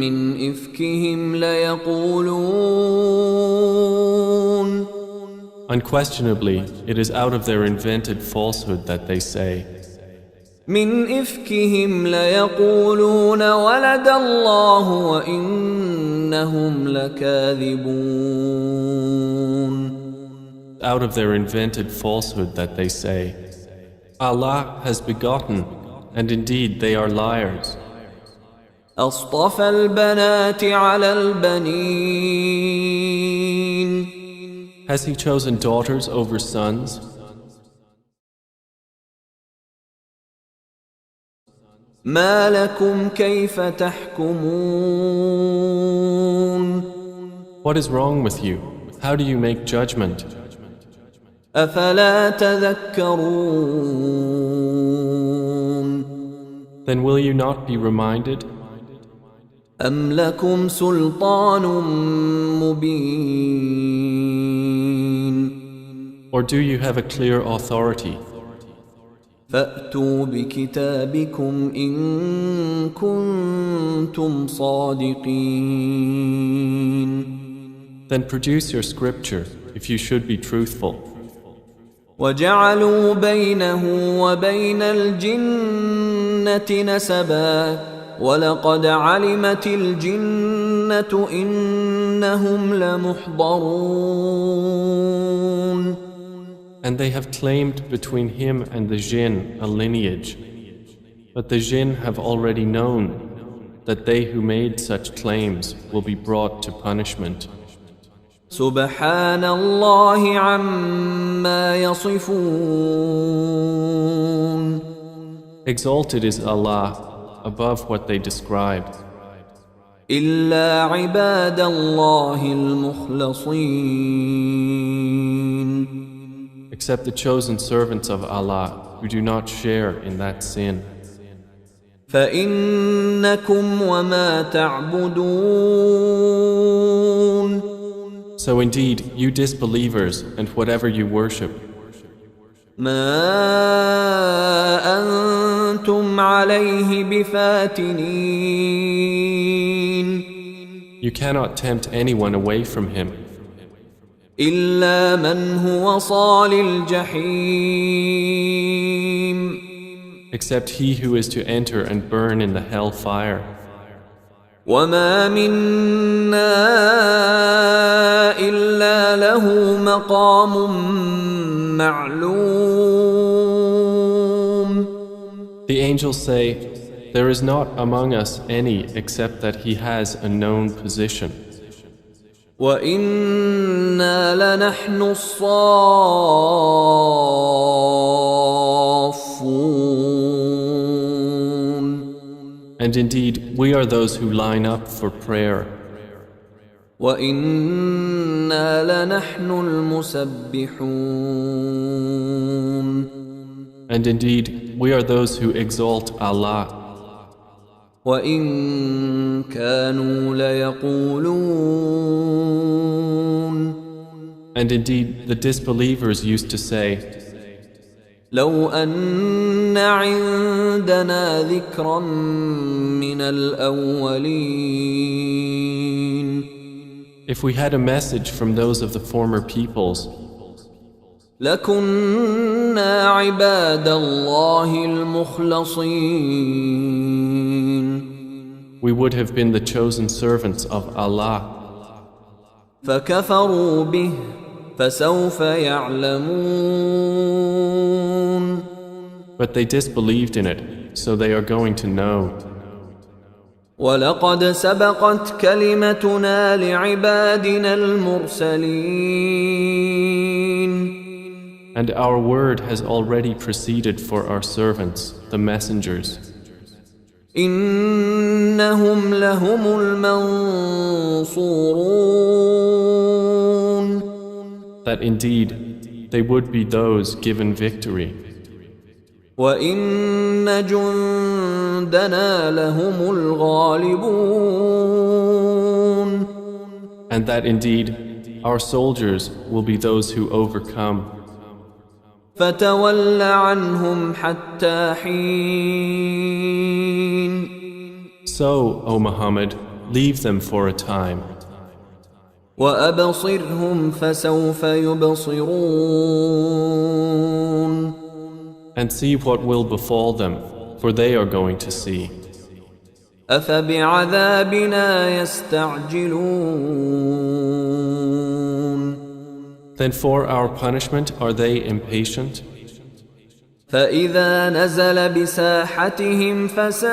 من إفكهم ليقولون Unquestionably, it is out of their invented falsehood that they say, من إفكهم ليقولون ولد الله وإنهم لكاذبون out of their invented falsehood that they say, Allah has begotten, and indeed they are liars. أصطفى البنات على البنين Has he chosen daughters over sons? ما لكم كيف تحكمون What is wrong with you? How do you make judgment? أفلا تذكرون Then will you not be reminded? أم لكم سلطان مبين Or do you have a clear authority? فأتوا بكتابكم إن كنتم صادقين. Then produce your scripture if you should be truthful. وجعلوا بينه وبين الجنة نسبا ولقد علمت الجنة إنهم لمحضرون. And they have claimed between him and the jinn a lineage. But the jinn have already known that they who made such claims will be brought to punishment. سبحان الله عما يصفون. Exalted is Allah above what they described. إلا عباد الله المخلصين. Except the chosen servants of Allah who do not share in that sin. فإنكم وما تعبدون. So indeed, you disbelievers and whatever you worship, ما أنتم عليه بفاتنين. you cannot tempt anyone away from him, إلا من هو صال الجحيم. except he who is to enter and burn in the hell fire. وما منا إلا له مقام معلوم. The angels say, there is not among us any except that he has a known position. وإنا لنحن الصافون. And indeed, we are those who line up for prayer. وإنا لنحن المسبحون. And indeed, we are those who exalt Allah. وإن كانوا ليقولون. And indeed, the disbelievers used to say, لو أن عندنا ذكرا من الأولين. if we had a message from those of the former peoples, لكنا عباد الله المخلصين. we would have been the chosen servants of Allah. فكفروا به فسوف يعلمون. But they disbelieved in it, so they are going to know. ولقد سبقت كلمتنا لعبادنا المرسلين. And our word has already proceeded for our servants, the messengers. إنهم لهم المنصورون. That indeed they would be those given victory. وإن جندنا لهم الغالبون. And that indeed our soldiers will be those who overcome. فتول عنهم حتى حين. So, O Muhammad, leave them for a time. وأبصرهم فسوف يبصرون. And see what will befall them, for they are going to see. أفبعذابنا يستعجلون. Then for our punishment are they impatient? فإذا نزل بساحتهم فساء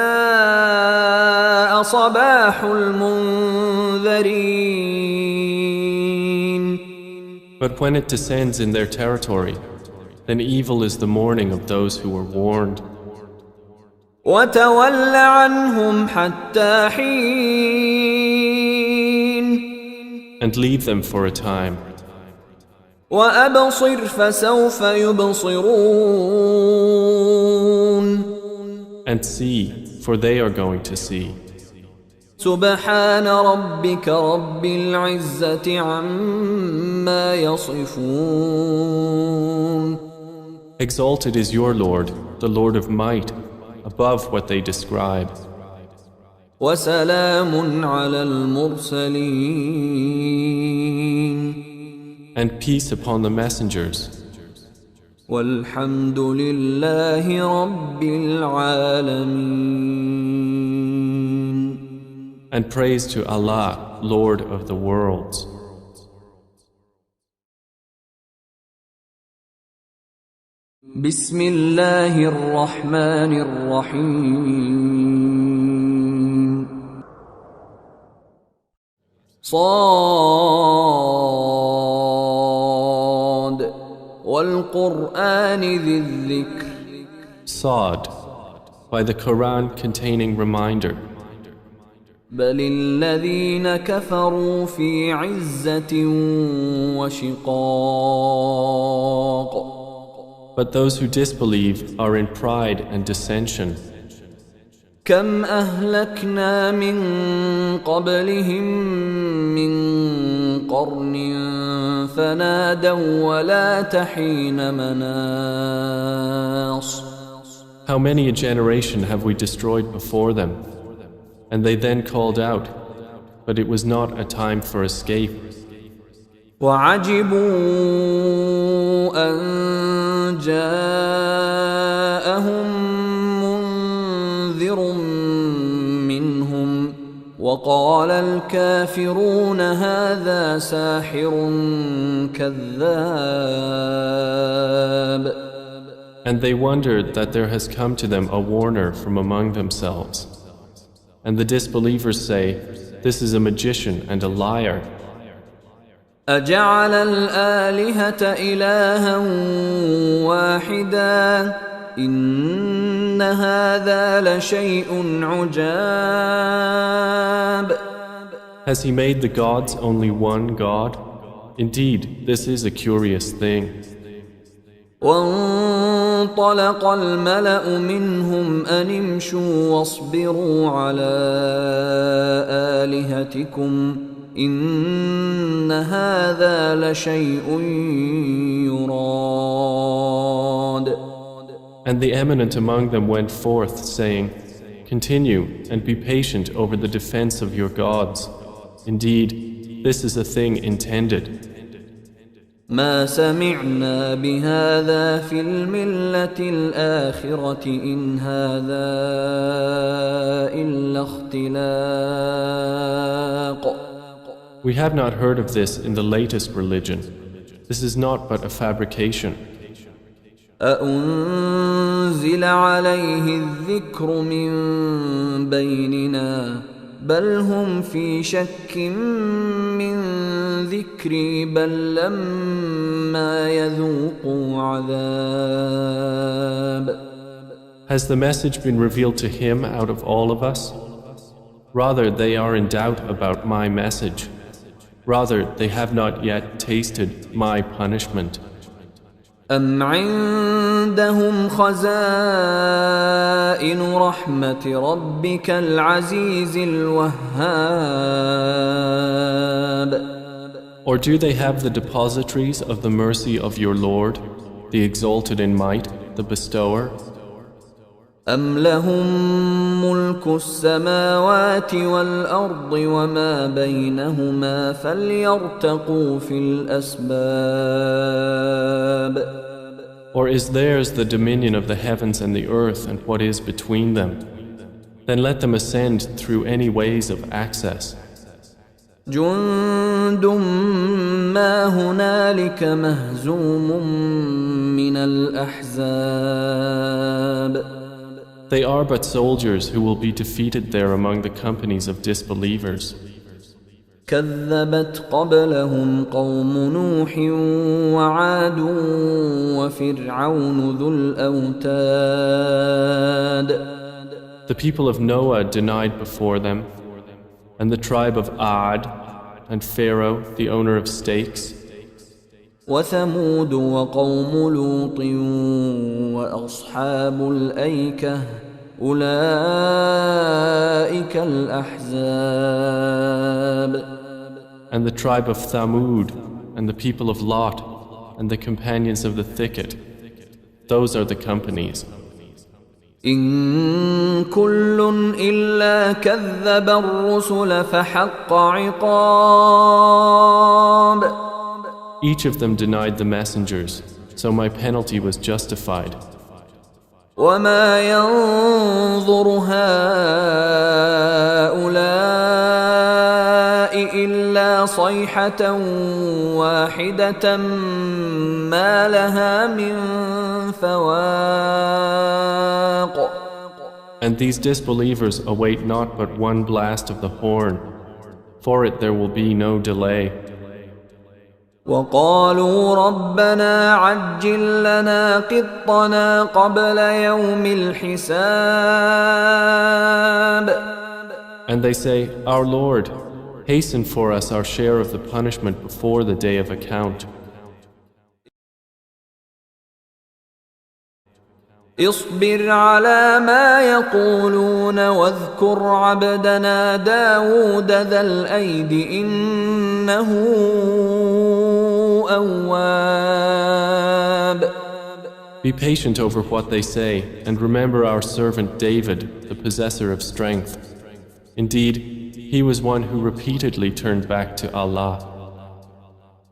صباح المنذرين. But when it descends in their territory, then evil is the morning of those who were warned. وتول عنهم حتى حين. And leave them for a time. وأبصر فسوف يبصرون. And see, for they are going to see. سبحان ربك رب العزة عما يصفون. Exalted is your Lord, the Lord of might, above what they describe. وسلام على المرسلين And peace upon the messengers. والحمد لله رب العالمين. And praise to Allah, Lord of the worlds. بسم الله الرحمن الرحيم. صاد والقرآن ذي الذكر. Sa'd, by the Quran containing reminder. بل الذين كفروا في عزة وشقاق. But those who disbelieve are in pride and dissension. كم أهلكنا من قبلهم من قرن فنادوا ولا تحين مناص. How many a generation have we destroyed before them? And they then called out, but it was not a time for escape. وعجبوا أن جاءهم منذر منهم وقال الكافرون هذا ساحر كذاب. And they wondered that there has come to them a warner from among themselves. And the disbelievers say, this is a magician and a liar. أجعل الآلهة إلها واحدا إن هذا لشيء عجاب. Has he made the gods only one God? Indeed, this is a curious thing. وانطلق الملأ منهم أن امشوا واصبروا على آلهتكم إن هذا لشيء يراد. And the eminent among them went forth, saying, continue and be patient over the defense of your gods. Indeed, this is a thing intended. ما سمعنا بهذا في الملة الآخرة إن هذا إلا اختلاق. We have not heard of this in the latest religion. This is not but a fabrication. أأنزل عليه الذكر من بيننا بل هم في شك من ذكري بل لما يذوقوا عذاب. Has the message been revealed to him out of all of us? Rather, they are in doubt about my message. Rather, they have not yet tasted my punishment. أم عندهم خزائن رحمة ربك العزيز الوهاب. Or do they have the depositories of the mercy of your Lord, the exalted in might, the bestower? أم لهم ملك السماوات والأرض وما بينهما فليرتقوا في الأسباب. Or is theirs the dominion of the heavens and the earth and what is between them? Then let them ascend through any ways of access. جند ما هنالك مهزوم من الأحزاب. They are but soldiers who will be defeated there among the companies of disbelievers. كذبت قبلهم قوم نوح وعاد وفرعون ذو الأوتاد. The people of Noah denied before them, and the tribe of Ad, and Pharaoh, the owner of stakes. وثمود وقوم لوط وأصحاب الأيكة أولئك الأحزاب. And the tribe of Thamud, and the people of Lot, and the companions of the thicket. Those are the companies. إن كل إلا كذب الرسل فحق عقاب. Each of them denied the messengers, so my penalty was justified. وما ينظر هؤلاء إلا صيحة واحدة ما لها من فواق. And these disbelievers await not but one blast of the horn. For it there will be no delay. وقالوا ربنا عجل لنا قطنا قبل يوم الحساب. And they say, Our Lord, hasten for us our share of the punishment before the day of account. اصبر على ما يقولون واذكر عبدنا داود ذا الأيد إنه أواب. Be patient over what they say, and remember our servant David, the possessor of strength. Indeed, he was one who repeatedly turned back to Allah.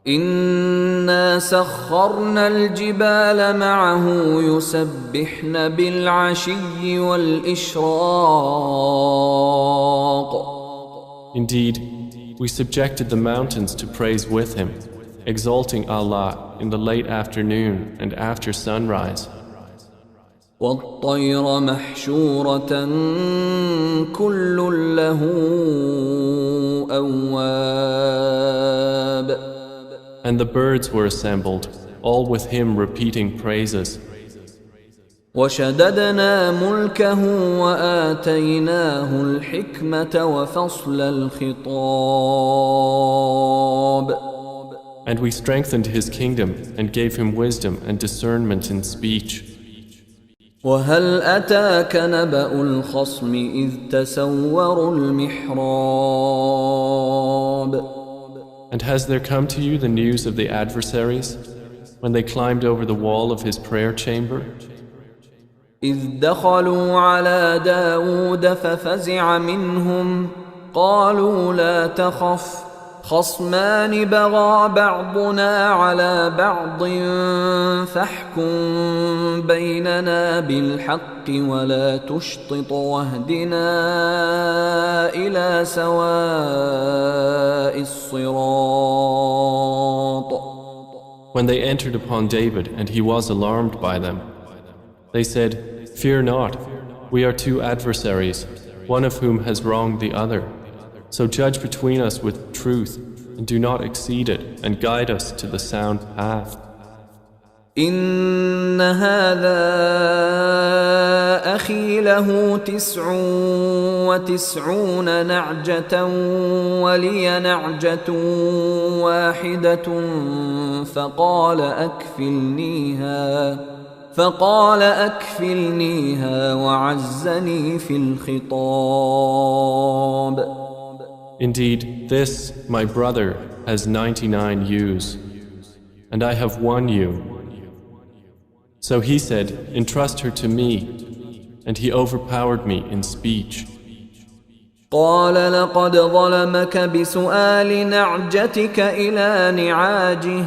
إنا سخرنا الجبال معه يسبحن بالعشي والإشراق. Indeed, we subjected the mountains to praise with him, exalting Allah in the late afternoon and after sunrise. والطير محشورة كل له أواب. And the birds were assembled, all with him repeating praises. وشددنا ملكه وآتيناه الحكمة وفصل الخطاب. And we strengthened his kingdom and gave him wisdom and discernment in speech. وهل أتاك نبأ الخصم إذ تسوروا المحراب. And has there come to you the news of the adversaries when they climbed over the wall of his prayer chamber? إذ دخلوا على داود ففزع منهم قالوا لا تخف خصمان بغى بعضنا على بعض فاحكم بيننا بالحق ولا تشطط واهدنا إلى سواء الصراط. When they entered upon David and he was alarmed by them, they said, Fear not, we are two adversaries, one of whom has wronged the other. So judge between us with truth, and do not exceed it, and guide us to the sound path. إن هذا أخي له 99 نعجة ولي نعجة واحدة فقال أكفلنيها وعزني في الخطاب. Indeed, this, my brother, has 99 ewes, and I have 1 ewe. So he said, Entrust her to me, and he overpowered me in speech. قال لقد ظلمك بسؤال نعجتك إلى نعاجه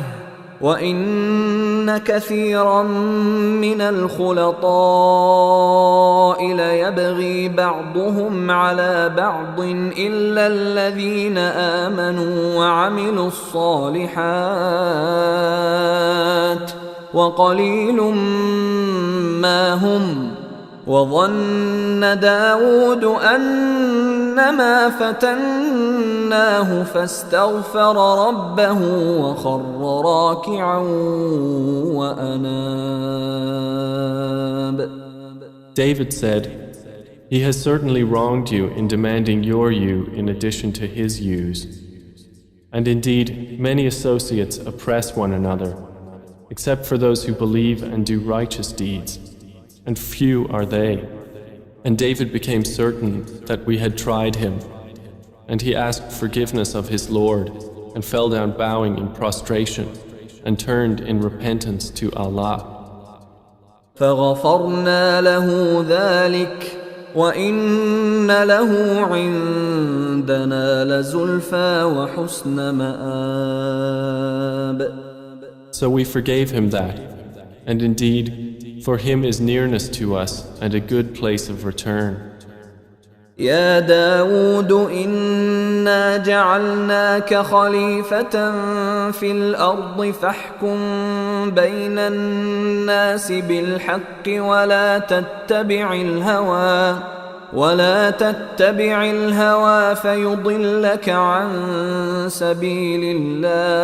وإن كثيرا من الخلطاء ليبغي بعضهم على بعض إلا الذين آمنوا وعملوا الصالحات وقليل ما هم. وظن داود أنما فتناه فاستغفر ربه وخر راكعا وأناب. David said, He has certainly wronged you in demanding your ewe in addition to his ewes. And indeed, many associates oppress one another, except for those who believe and do righteous deeds. And few are they. And David became certain that we had tried him, and he asked forgiveness of his Lord, and fell down bowing in prostration, and turned in repentance to Allah. فغفرنا له ذلك وإن له عندنا لزلفى وحسن مآب. So we forgave him that, and indeed, for him is nearness to us and a good place of return. يا داود إنا جعلناك خليفة في الأرض فاحكم بين الناس بالحق ولا تتبع الهوى فيضلك عن سبيل الله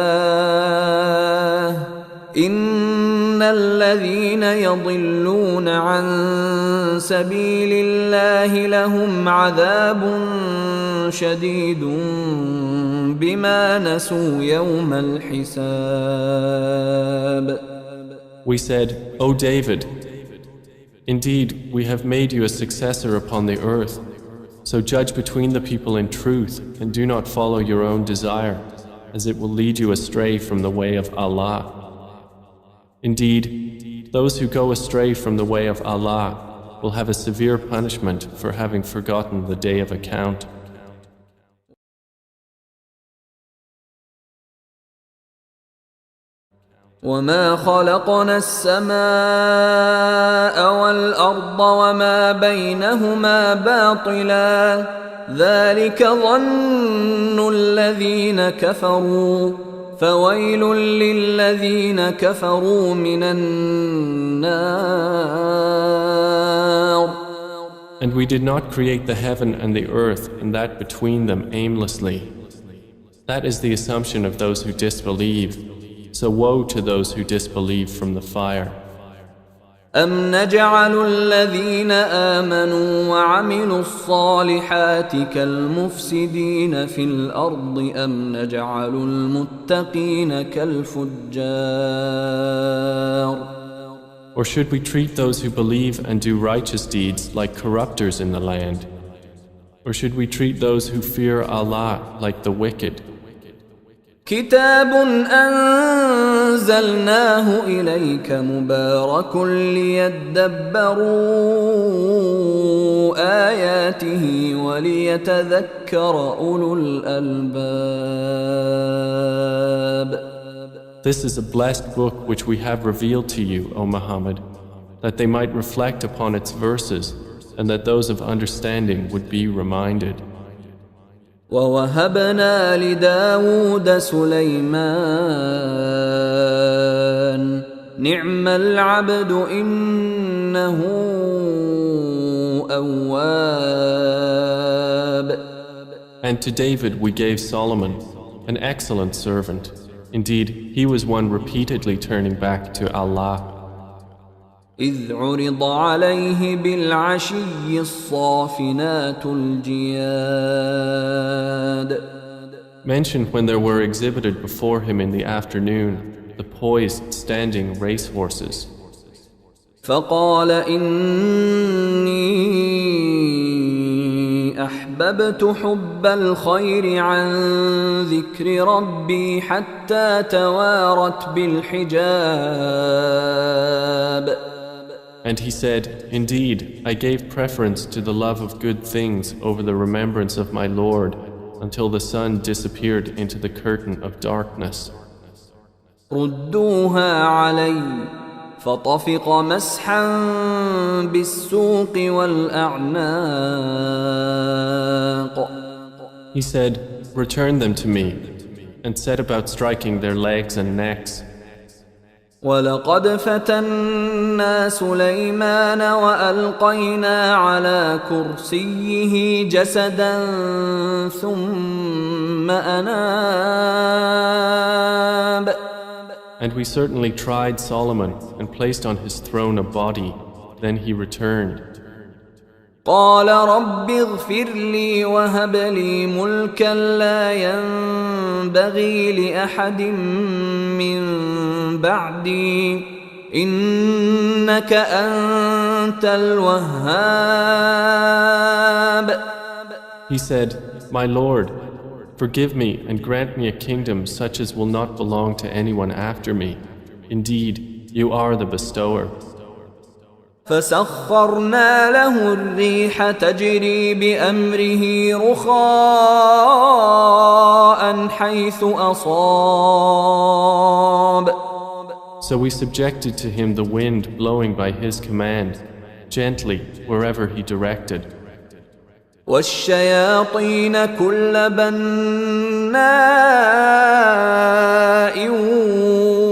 إن الذين يضلون عن سبيل الله لهم عذاب شديد بما نسوا يوم الحساب. We said, O David, indeed we have made you a successor upon the earth, so judge between the people in truth and do not follow your own desire, as it will lead you astray from the way of Allah. Indeed, those who go astray from the way of Allah will have a severe punishment for having forgotten the day of account. وما خلقنا السماء والأرض وما بينهما باطلا ذلك ظن الذين كفروا فويل للذين كفروا من النار. And we did not create the heaven and the earth and that between them aimlessly. That is the assumption of those who disbelieve. So woe to those who disbelieve from the fire. أم نجعل الذين آمنوا وعملوا الصالحات كالمفسدين في الأرض أم نجعل المتقين كالفجار. Or should we treat those who believe and do righteous deeds like corruptors in the land? Or should we treat those who fear Allah like the wicked? كتاب أنزلناه إليك مبارك ليدبروا آياته وليتذكر أولو الألباب. This is a blessed book which we have revealed to you, O Muhammad, that they might reflect upon its verses and that those of understanding would be reminded. ووهبنا لداود سليمان نعم العبد إنه أواب. And to David we gave Solomon, an excellent servant. Indeed, he was one repeatedly turning back to Allah. إذ عرض عليه بالعشي الصافنات الجياد. Mentioned when there were exhibited before him in the afternoon the poised standing racehorses. فقال إني أحببت حب الخير عن ذكر ربي حتى توارت بالحجاب. And he said, Indeed, I gave preference to the love of good things over the remembrance of my Lord until the sun disappeared into the curtain of darkness. ردوها علي فطفق مسحا بالسوق والأعناق. He said, Return them to me, and set about striking their legs and necks. ولقد فتنا سليمان وألقينا على كرسيه جسدا ثم أناب. And we certainly tried Solomon and placed on his throne a body, then he returned. قال رب اغفر لي وهب لي ملكا لا ينبغي لأحد من بعدي إنك أنت الوهاب. He said, My Lord, forgive me and grant me a kingdom such as will not belong to anyone after me. Indeed, you are the bestower. فسخرنا له الريح تجري بأمره رخاء حيث أصاب. So we subjected to him the wind blowing by his command, gently wherever he directed. والشياطين كل بناء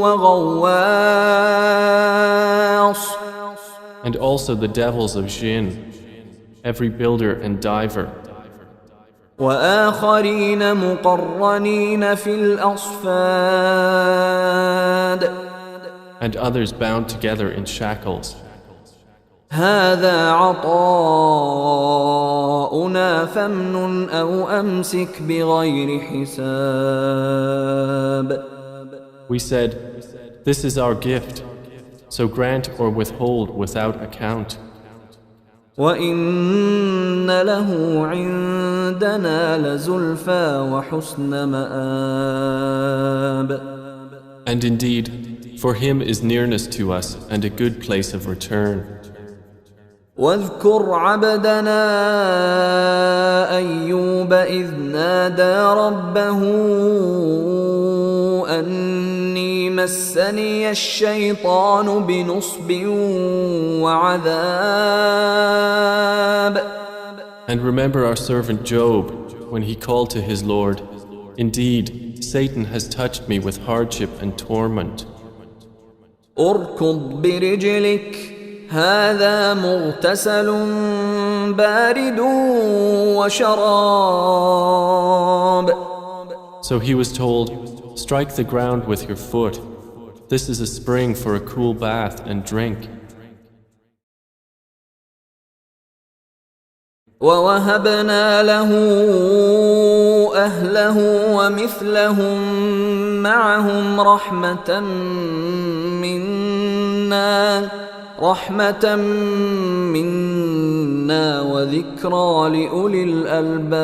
وغواص. And also the devils of jinn, every builder and diver. وآخرين مقرنين في الأصفاد. And others bound together in shackles. هذا عطاؤنا فامنن أو أمسك بغير حساب. We said, "This is our gift, so grant or withhold without account." وإن له عندنا لزلفى وحسن مآب. And indeed, for him is nearness to us and a good place of return. واذكر عبدنا أيوب إذ نادى ربه أني مسني الشيطان بنصب وعذاب. And remember our servant Job when he called to his Lord, "Indeed, Satan has touched me with hardship and torment." اركض برجلك هذا مغتسل بارد وشراب. So he was told, "Strike the ground with your foot. This is a spring for a cool bath and drink." ووهبنا له أهله ومثلهم معهم رحمة منا وذكرى لأولي الألباب.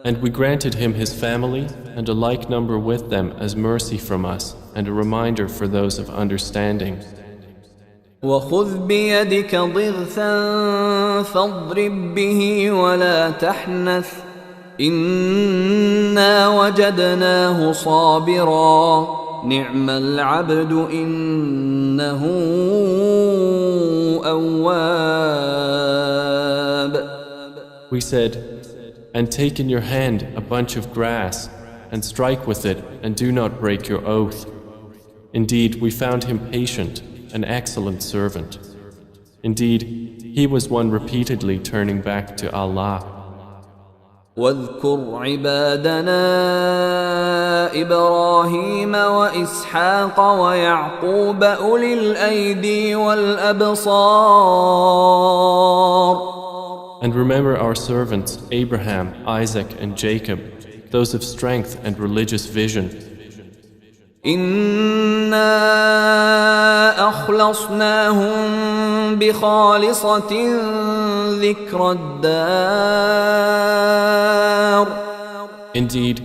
And we granted him his family and a like number with them as mercy from us and a reminder for those of understanding. وخذ بيدك ضغثا فاضرب به ولا تحنث إنا وجدناه صابرا نعم العبد إنه أواب. We said, "And take in your hand a bunch of grass and strike with it and do not break your oath. Indeed, we found him patient, an excellent servant. Indeed, he was one repeatedly turning back to Allah." واذكر عبادنا إبراهيم وإسحاق ويعقوب أولي الأيدي والأبصار. And remember our servants Abraham, Isaac and Jacob, those of strength and religious vision. إنا أخلصناهم بخالصة ذكر الدار. Indeed,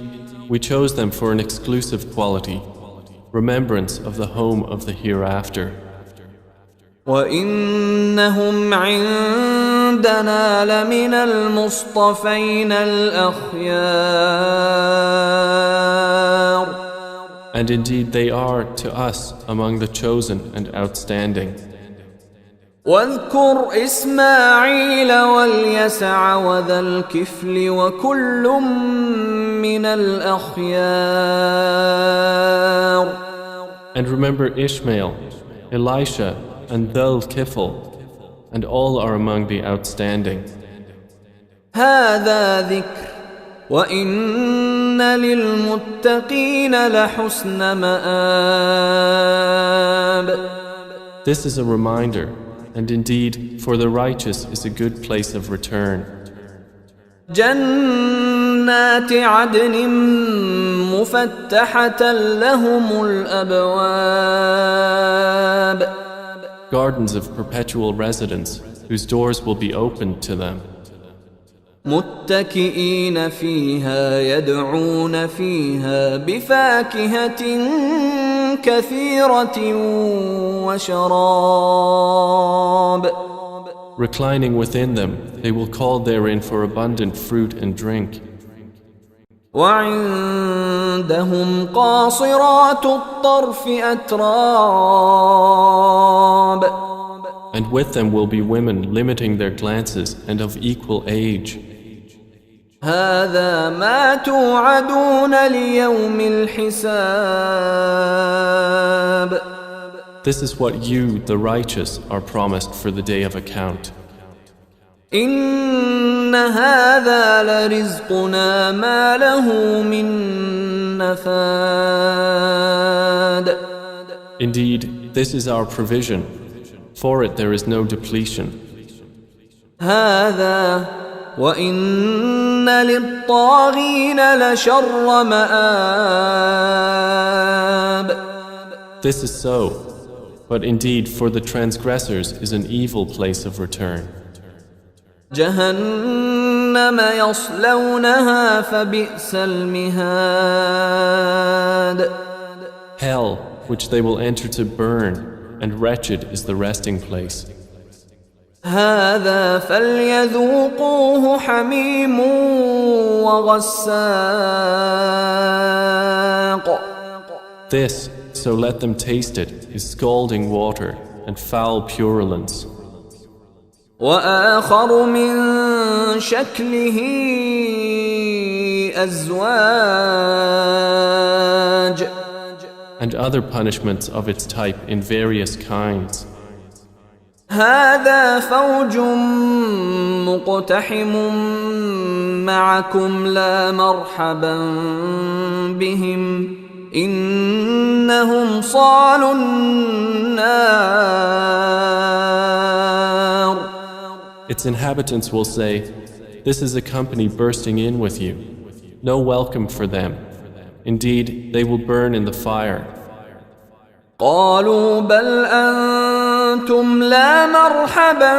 we chose them for an exclusive quality, remembrance of the home of the hereafter. وإنهم عندنا لمن المصطفين الأخيار. And indeed they are to us among the chosen and outstanding. واذكر إسماعيل واليسع وذا الكفل وكل من الأخيار. And remember Ishmael, Elisha, and Dhul Kifl, and all are among the outstanding. هذا ذكر وإن للمتقين لحسن مآب. This is a reminder, and indeed for the righteous is a good place of return. جنات عدن مفتحة لهم الأبواب. Gardens of perpetual residence, whose doors will be opened to them. متكئين فيها يدعون فيها بفاكهة كثيرة وشراب. Reclining within them, they will call therein for abundant fruit and drink. وعندهم قاصرات الطرف أتراب. And with them will be women limiting their glances and of equal age. هذا ما توعدون ليوم الحساب. This is what you, the righteous, are promised for the day of account. إن هذا لرزقنا ما له من نفاد. Indeed, this is our provision. For it there is no depletion. هذا وإن للطاغين لشر مآب. This is so, but indeed for the transgressors is an evil place of return. جهنم يصلونها فبئس المهاد. Hell, which they will enter to burn, and wretched is the resting place. هذا فليذوقوه حميم وغساق. This, so let them taste it, is scalding water and foul purulence. وآخر من شكله أزواج. And other punishments of its type in various kinds. هذا فوج مقتحم معكم لا مرحبا بهم إنهم صالوا النار. Its inhabitants will say, "This is a company bursting in with you. No welcome for them. Indeed, they will burn in the fire." قالوا بل أنتم لا مرحبا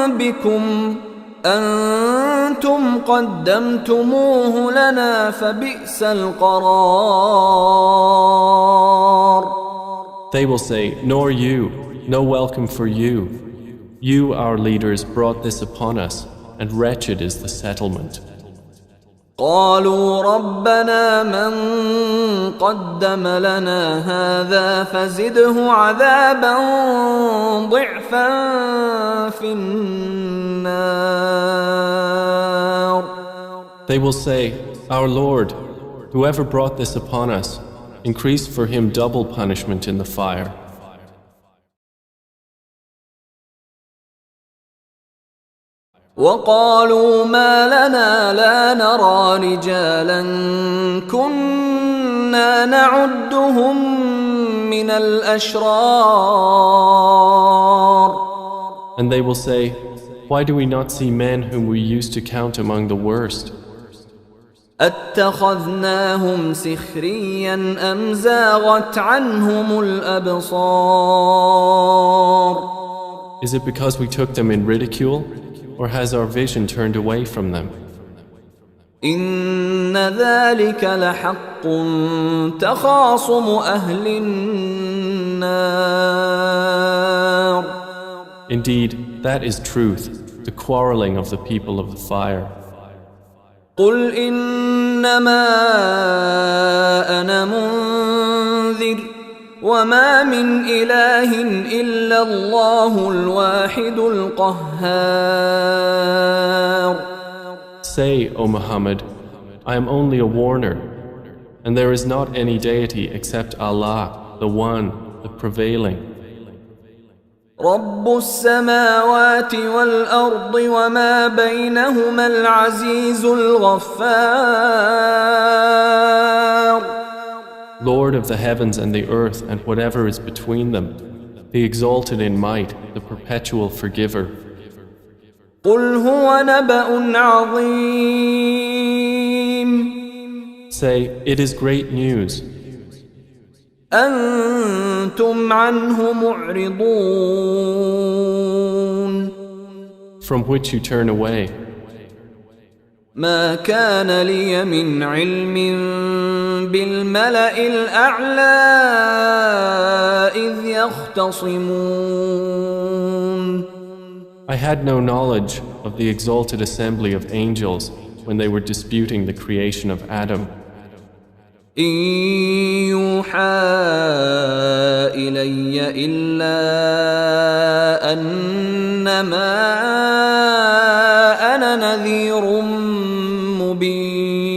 بكم أنتم قدمتموه لنا فبئس القرار. They will say, "Nor you, no welcome for you. You, our leaders, brought this upon us, and wretched is the settlement." قالوا ربنا من قدم لنا هذا فزده عذابا ضعفا في النار. They will say, "Our Lord, whoever brought this upon us, increase for him double punishment in the fire." وقالوا ما لنا لا نرى رجالا كنا نعدهم من الأشرار. And they will say, "Why do we not see men whom we used to count among the worst? أتخذناهم سخريا أم زاغت عنهم الأبصار. Is it because we took them in ridicule? Or has our vision turned away from them? إن ذلك لحق تخاصم أهل النار. Indeed, that is truth, the quarreling of the people of the fire. قل إنما أنا منذر وما من إله إلا الله الواحد القهار. Say, O Muhammad, I am only a warner, and there is not any deity except Allah, the One, the Prevailing. رب السماوات والأرض وما بينهما العزيز الغفار. Lord of the heavens and the earth and whatever is between them, the exalted in might, the perpetual forgiver. قل هو نبأ عظيم. Say, it is great news. أنتم عنه معرضون. From which you turn away. ما كان لي من علم بالملأ الأعلى يختصمون I had no knowledge of the exalted assembly of angels when they were disputing the creation of Adam. إن يوحى إلي إلا أنما أنا نذير مبين.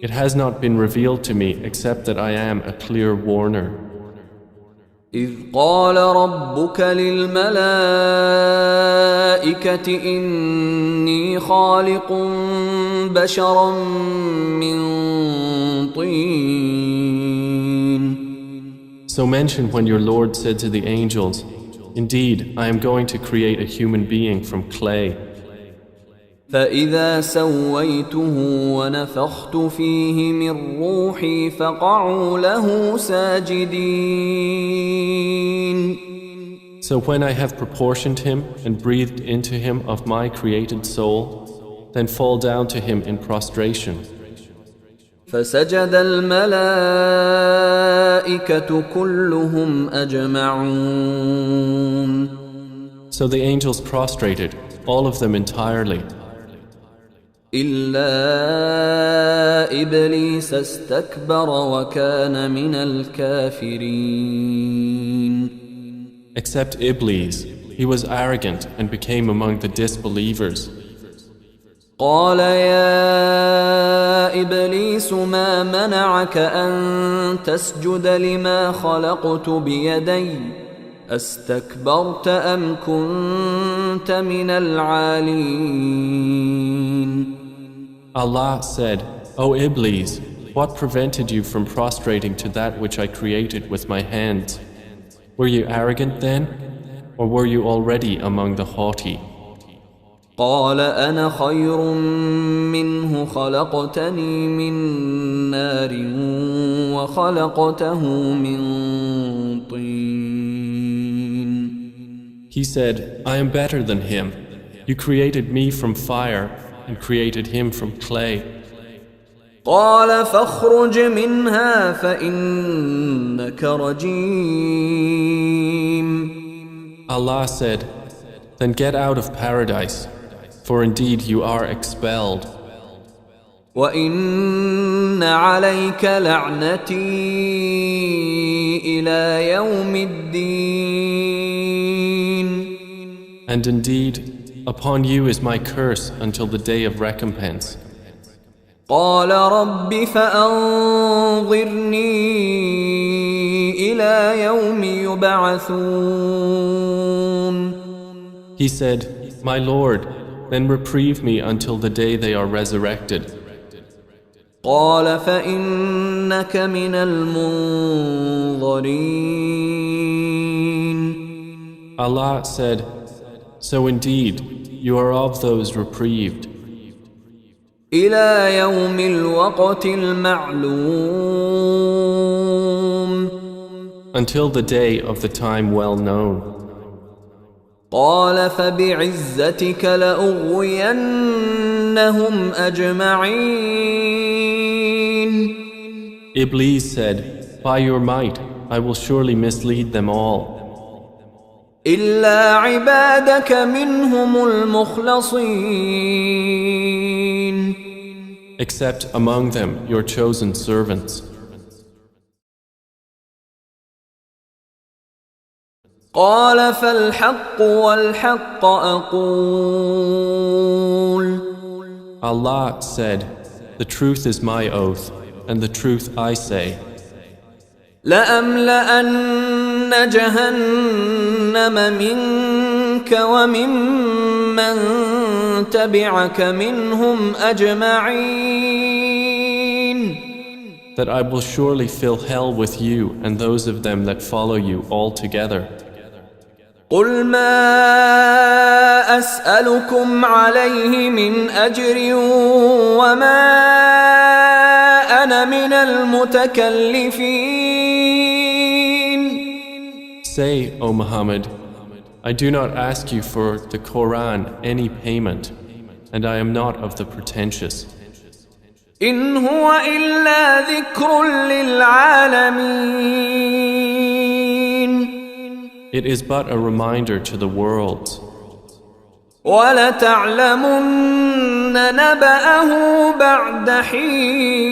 It has not been revealed to me except that I am a clear warner. إذ قال ربك للملائكة إني خالق بشرا من طين. So mention when your Lord said to the angels, "Indeed, I am going to create a human being from clay. فإذا سويته ونفخت فيه من روحي فقعوا له ساجدين." So when I have proportioned him and breathed into him of my created soul, then fall down to him in prostration. فسجد الملائكة كلهم أجمعون. So the angels prostrated, all of them entirely. إلا إبليس استكبر وكان من الكافرين. Except Iblis, he was arrogant and became among the disbelievers. قال يا إبليس ما منعك أن تسجد لما خلقت بيدي أستكبرت أم كنت من العالين. Allah said, "O Iblis, what prevented you from prostrating to that which I created with my hands? Were you arrogant then, or were you already among the haughty?" قال أنا خير منه خلقتني من نار وخلقته من طين. He said, "I am better than him. You created me from fire and created him from clay." قال فاخرج منها فإنك رجيم. Allah said, "Then get out of paradise, for indeed you are expelled. وإن عليك لعنتي إلى يوم الدين. And indeed, upon you is my curse until the day of recompense." قال رب فأنظرني إلى يوم يبعثون. He said, "My Lord, then reprieve me until the day they are resurrected." قال فإنك من المنظرين. Allah said, "So indeed, you are of those reprieved إلى يوم الوقت المعلوم. until the day of the time well known." قال فبعزتك لأغوينهم أجمعين. Iblis said, "By your might, I will surely mislead them all, إلا عبادك منهم المخلصين. except among them your chosen servants." قال فالحق والحق أقول. Allah said, "The truth is my oath, and the truth I say. لأملأن جهنم منك وممن تبعك منهم أجمعين. That I will surely fill hell with you and those of them that follow you all together. قل ما أسألكم عليه من أجر وما أنا من المتكلفين. Say, O Muhammad, I do not ask you for the Quran any payment, and I am not of the pretentious. إن هو إلا ذكر للعالمين. It is but a reminder to the worlds. وَلَتَعْلَمُنَّ نَبَأَهُ بَعْدَ حِينٍ.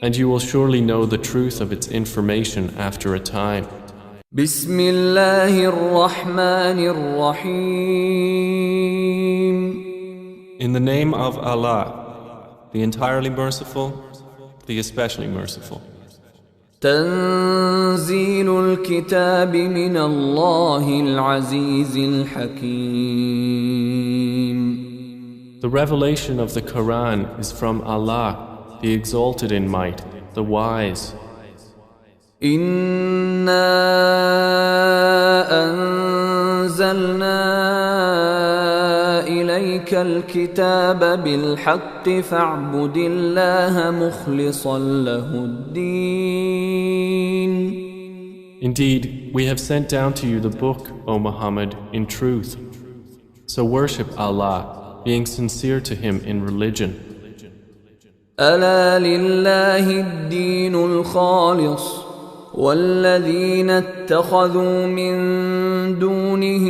And you will surely know the truth of its information after a time. بسم الله الرحمن الرحيم. In the name of Allah, the entirely merciful, the especially merciful. تنزيل الكتاب من الله العزيز الحكيم. The revelation of the Quran is from Allah, the exalted in might, the wise. إنا أنزلنا إليك الكتاب بالحق فاعبد الله مخلصا له الدين. Indeed, we have sent down to you the book, O Muhammad, in truth. So worship Allah, being sincere to Him in religion. ألا لله الدين الخالص والذين اتخذوا من دونه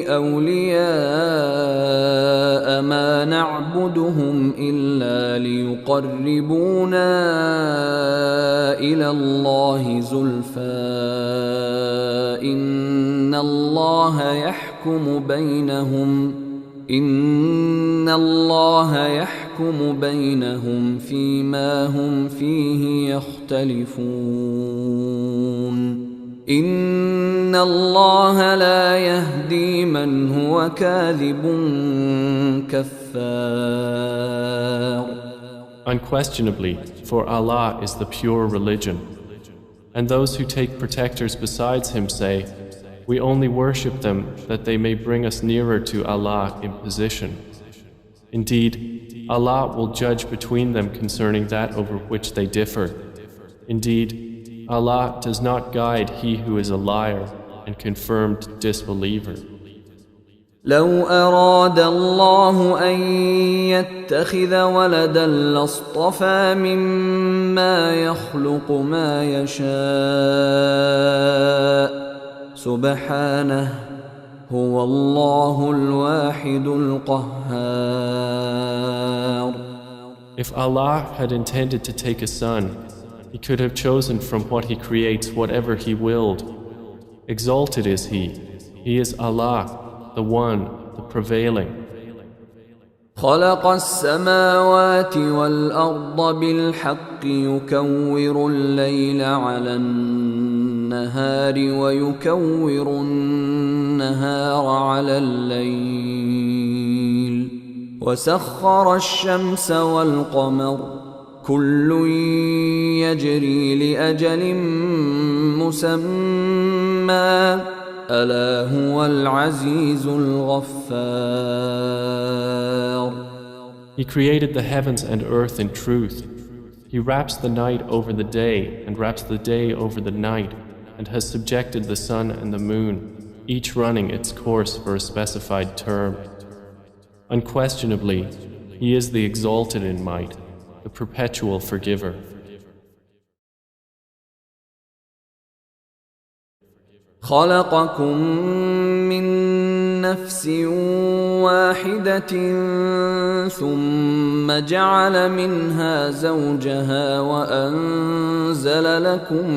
أولياء ما نعبدهم إلا ليقربونا إلى الله زلفى إن الله يحكم بينهم فيما هم فيه يختلفون إن الله لا يهدي من هو كاذب كفار. Unquestionably, for Allah is the pure religion. And those who take protectors besides Him say, we only worship them that they may bring us nearer to Allah in position. Indeed, Allah will judge between them concerning that over which they differ. Indeed, Allah does not guide he who is a liar and confirmed disbeliever. لو أراد الله أن يتخذ ولدا لاصطفى مما يخلق ما يشاء سبحانه هو الله الواحد القهار. If Allah had intended to take a son, He could have chosen from what He creates whatever He willed. Exalted is He. He is Allah, the One, the Prevailing. خلق السماوات والأرض بالحق يكور الليل على النهار ويكور النهار على الليل وسخر الشمس والقمر كل يجري لأجل مسمى ألا هو العزيز الغفار. He created the heavens and earth in truth. He wraps the night over the day and wraps the day over the night and has subjected the sun and the moon, each running its course for a specified term. Unquestionably, He is the exalted in might, the perpetual forgiver. خلقكم من نفس واحدة ثم جعل منها زوجها وأنزل لكم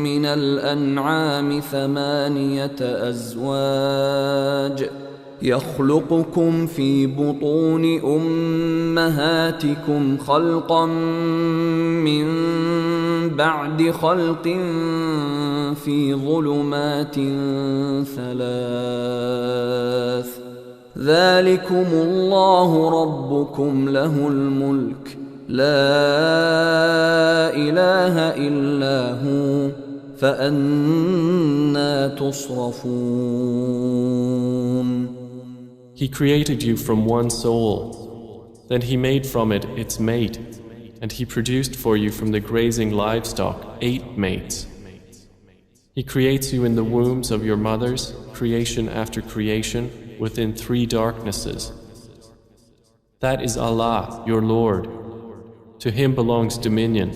من الأنعام 8 أزواج يخلقكم في بطون أمهاتكم خلقا من بعد خلق في ظلمات 3 ذلكم الله ربكم له الملك لا إله إلا هو فأنى تصرفون. He created you from one soul, then He made from it its mate, and He produced for you from the grazing livestock 8 mates. He creates you in the wombs of your mothers, creation after creation, within 3 darknesses. That is Allah, your Lord. To Him belongs dominion.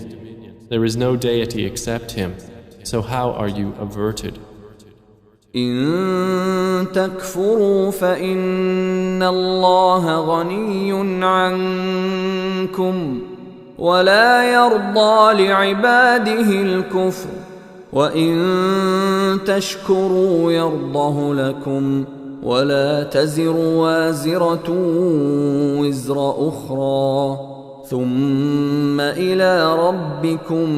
There is no deity except Him, so how are you averted? إن تكفروا فإن الله غني عنكم ولا يرضى لعباده الكفر وإن تشكروا يرضه لكم ولا تزر وازرة وزر أخرى ثم إلى ربكم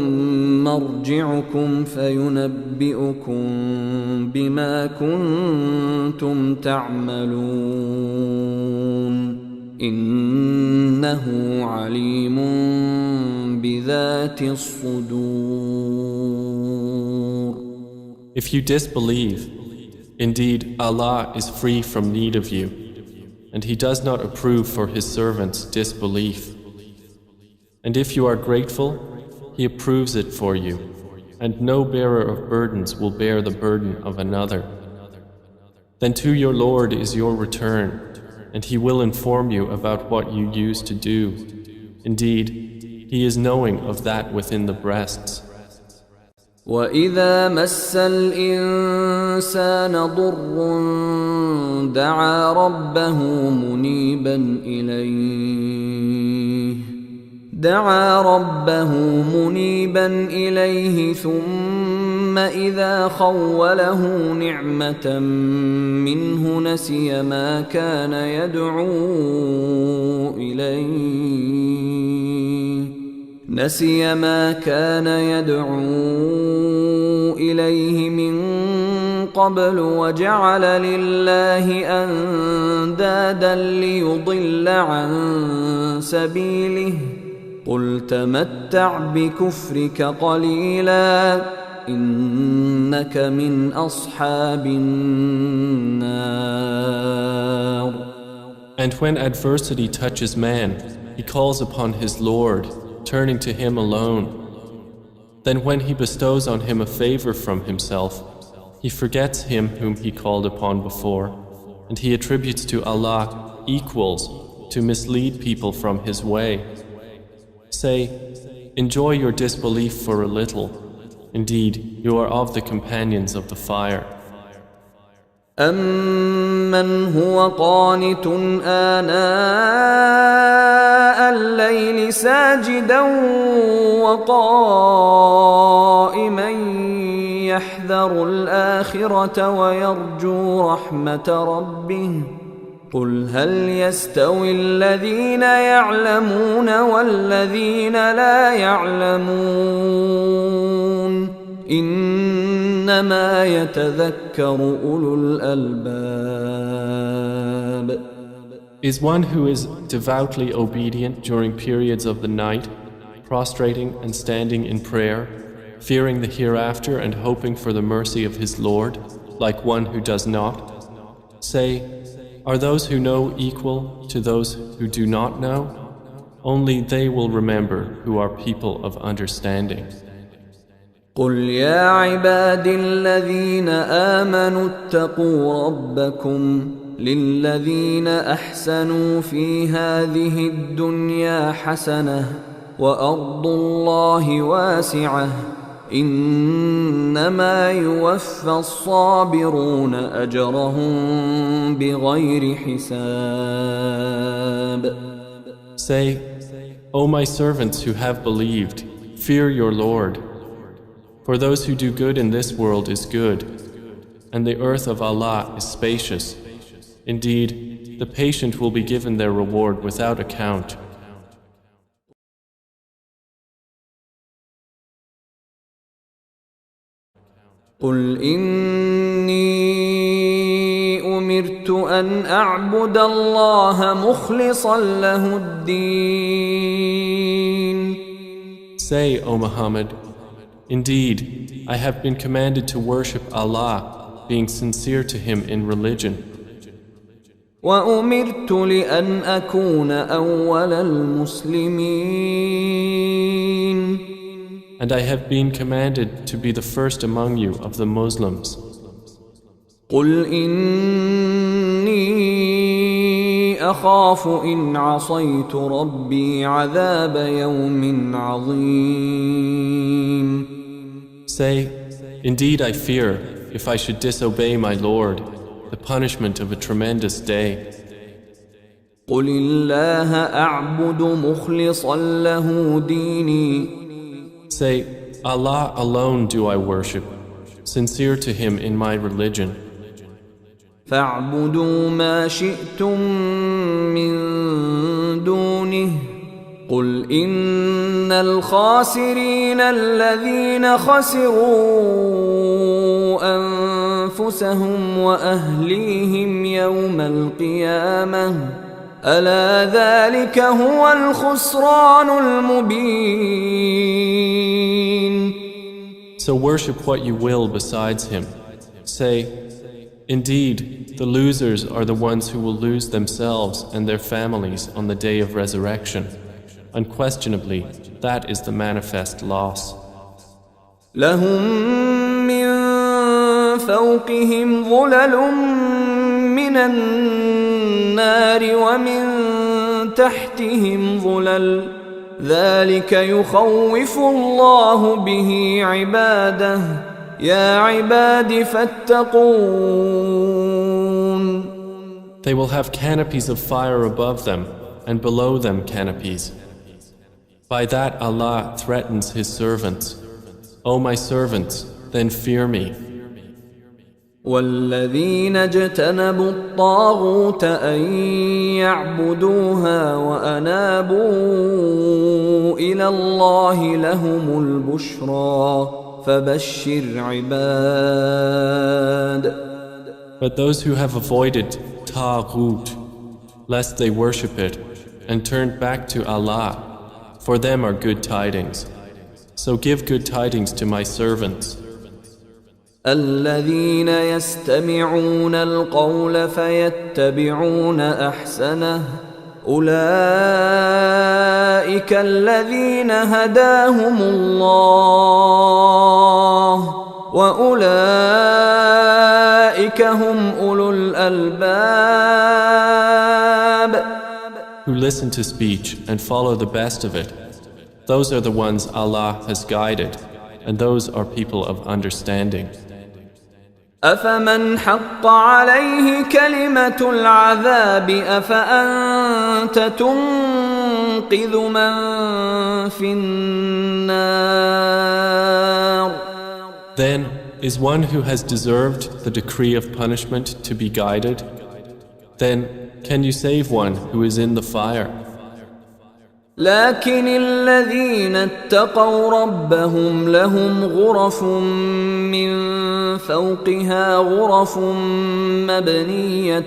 مرجعكم فينبئكم بما كنتم تعملون إنه عليم بذات الصدور. If you disbelieve, indeed Allah is free from need of you, and He does not approve for His servants' disbelief. And if you are grateful, He approves it for you, and no bearer of burdens will bear the burden of another. Then to your Lord is your return, and He will inform you about what you used to do. Indeed, He is knowing of that within the breasts. وَإِذَا مَسَّ الْإِنسَانَ ضُرٌّ دَعَا رَبَّهُ منيبا إليه ثم إذا خوله نعمة منه نسي ما كان يدعو إليه من قبل وجعل لله أندادا ليضل عن سبيله قل تمتع بكفرك قليلا إنك من أصحاب النار. And when adversity touches man, he calls upon his Lord, turning to Him alone. Then when He bestows on him a favor from Himself, he forgets Him whom he called upon before, and he attributes to Allah equals to mislead people from His way. Say, enjoy your disbelief for a little. Indeed, you are of the companions of the fire. أَمَّنْ هُوَ قَانِتٌ آنَاءَ اللَّيْلِ سَاجِدًا وَقَائِمًا يَحْذَرُ الْآخِرَةَ وَيَرْجُو رَحْمَةَ رَبِّهِ قُلْ هَلْ يَسْتَوِي الَّذِينَ يَعْلَمُونَ وَالَّذِينَ لَا يَعْلَمُونَ إِنَّمَا يَتَذَكَّرُ أُولُو الْأَلْبَابِ. Is one who is devoutly obedient during periods of the night, prostrating and standing in prayer, fearing the hereafter and hoping for the mercy of his Lord, like one who does not? Say, are those who know equal to those who do not know? Only they will remember who are people of understanding. قل يا عبادي الذين آمنوا اتقوا ربكم للذين أحسنوا في هذه الدنيا حسنة وأرض الله واسعة إنما يوفى الصابرون أجرهم بغير حساب. Say, O my servants who have believed, fear your Lord. For those who do good in this world is good, and the earth of Allah is spacious. Indeed, the patient will be given their reward without account. قل إني أمرت أن أعبد الله مخلصا له الدين. Say, O Muhammad, indeed, I have been commanded to worship Allah, being sincere to Him in religion. وأمرت لأن أكون أول المسلمين. And I have been commanded to be the first among you of the Muslims. قل إني أخاف إن عصيت ربي عذاب يوم عظيم. Say, indeed I fear, if I should disobey my Lord, the punishment of a tremendous day. قل الله أعبد مخلصا له ديني. Say, Allah alone do I worship, sincere to Him in my religion. فاعبدوا ما شئتم من دونه قل إن الخاسرين الذين خسروا أنفسهم وأهليهم يوم القيامة ألا ذلك هو الخسران المبين. So worship what you will besides Him. Say, indeed, the losers are the ones who will lose themselves and their families on the day of resurrection. Unquestionably, that is the manifest loss. لهم من فوقهم ظلل من النار ومن تحتهم ظلل ذلك يخوف الله به عباده يا عباد فاتقون. They will have canopies of fire above them and below them canopies. By that Allah threatens His servants. O my servants, then fear me. والذين اجتنبوا الطاغوت أن يعبدوها وأنابوا إلى الله لهم البشرى فبشر عباد. But those who have avoided Taghut, lest they worship it, and turned back to Allah, for them are good tidings. So give good tidings to my servants. الذين يستمعون القول فيتبعون أحسنه أولئك الذين هداهم الله وأولئك هم أولو الألباب. Who listen to speech and follow the best of it, those are the ones Allah has guided, and those are people of understanding. أفمن حق عليه كلمة العذاب أفأنت تنقذ من في النار. Then, is one who has deserved the decree of punishment to be guided? Then, can you save one who is in the fire? لكن الذين اتقوا ربهم لهم غرف من فوقها غرف مبنية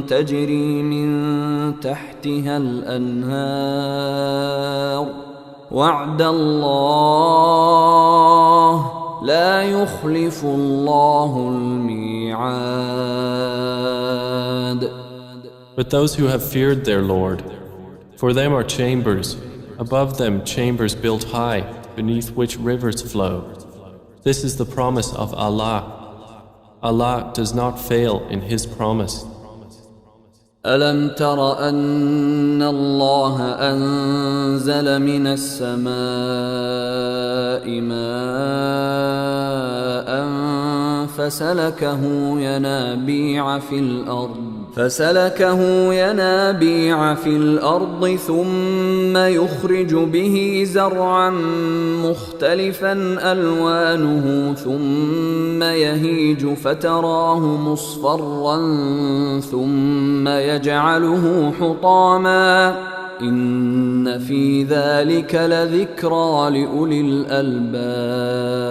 تجري من تحتها الأنهار وعد الله لا يخلف الله الميعاد. But those who have feared their Lord, for them are chambers, above them chambers built high, beneath which rivers flow. This is the promise of Allah. Allah does not fail in His promise. ألم تر أن الله أنزل من السماء ماء فسلكه ينابيع في الأرض ثم يخرج به زرعا مختلفا ألوانه ثم يهيج فتراه مصفرا ثم يجعله حطاما إن في ذلك لذكرى لأولي الألباب.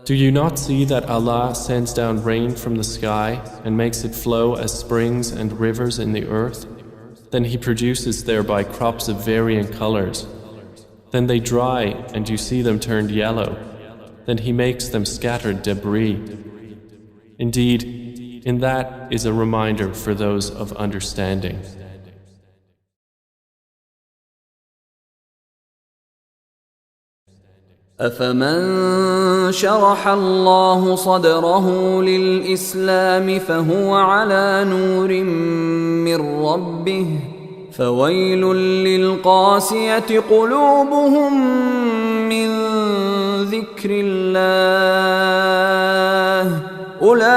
Do you not see that Allah sends down rain from the sky and makes it flow as springs and rivers in the earth? Then He produces thereby crops of varying colors. Then they dry and you see them turned yellow. Then He makes them scattered debris. Indeed, in that is a reminder for those of understanding. أفمن شرح الله صدره للإسلام فهو على نور من ربه فويل للقاسية قلوبهم من ذكر الله أولئك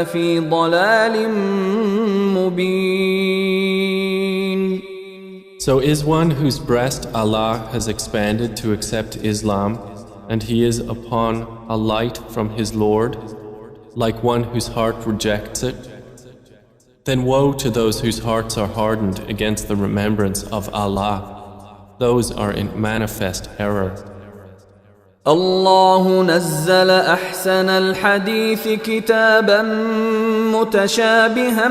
في ضلال مبين. So is one whose breast Allah has expanded to accept Islam, and he is upon a light from his Lord, like one whose heart rejects it? Then woe to those whose hearts are hardened against the remembrance of Allah. Those are in manifest error. الله نزل أحسن الحديث كتابا متشابها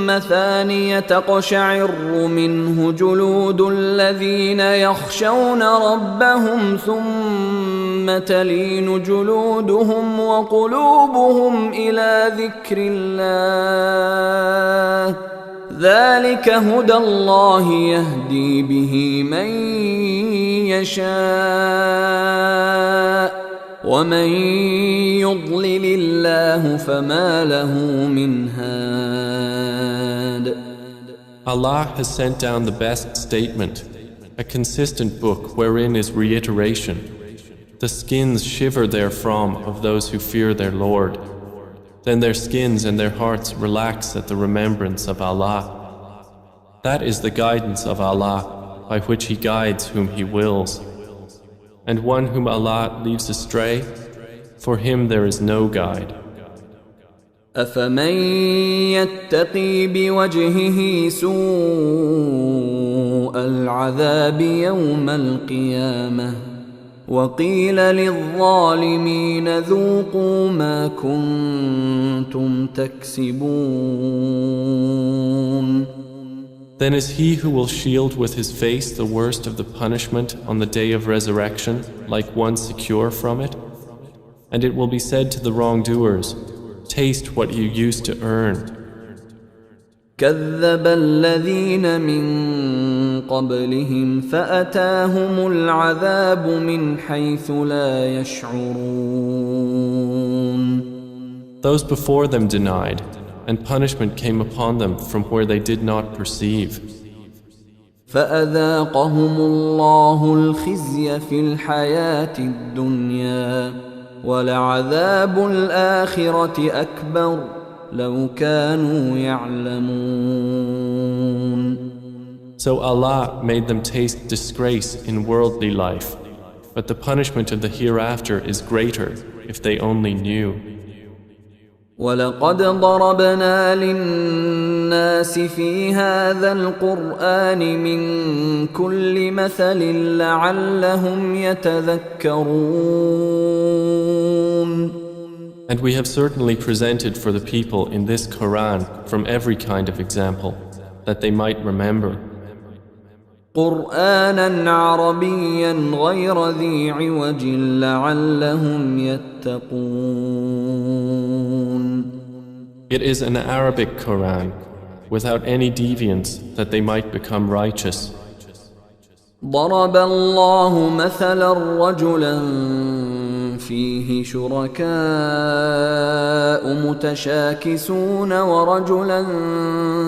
مثانية تقشعر منه جلود الذين يخشون ربهم ثم تلين جلودهم وقلوبهم إلى ذكر الله ذلك هدى الله يهدي به من يشاء ومن يضلل الله فما له من هاد. Allah has sent down the best statement, a consistent book wherein is reiteration. The skins shiver therefrom of those who fear their Lord. Then their skins and their hearts relax at the remembrance of Allah. That is the guidance of Allah, by which He guides whom He wills. And one whom Allah leaves astray, for him there is no guide. أفمن يتقي بوجهه سوء العذاب يوم القيامة وقيل للظالمين ذوقوا ما كنتم تكسبون. Then is he who will shield with his face the worst of the punishment on the day of resurrection like one secure from it? And it will be said to the wrongdoers, taste what you used to earn. كذب الذين من قبلهم فأتاهم العذاب من حيث لا يشعرون. Those before them denied, and punishment came upon them from where they did not perceive. فأذاقهم الله الخزي في الحياة الدنيا ولعذاب الآخرة أكبر لو كانوا يعلمون. So Allah made them taste disgrace in worldly life, but the punishment of the hereafter is greater if they only knew. ولقد ضربنا للناس في هذا القرآن من كل مثل لعلهم يتذكرون. And we have certainly presented for the people in this Quran from every kind of example, that they might remember. قرآنا عربيا غير ذي عوج لعلهم يتقون. It is an Arabic Quran, without any deviance, that they might become righteous. ضرب الله مثلا رجلا فيه شركاء متشاكسون ورجلا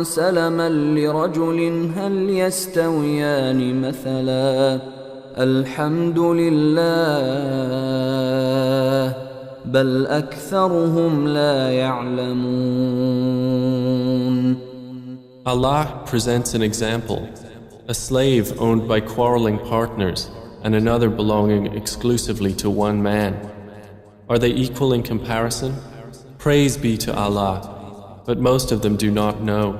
سلما لرجل هل يستويان مثلا الحمد لله بل أكثرهم لا يعلمون. Allah presents an example, a slave owned by quarreling partners and another belonging exclusively to one man. Are they equal in comparison? Praise be to Allah, but most of them do not know.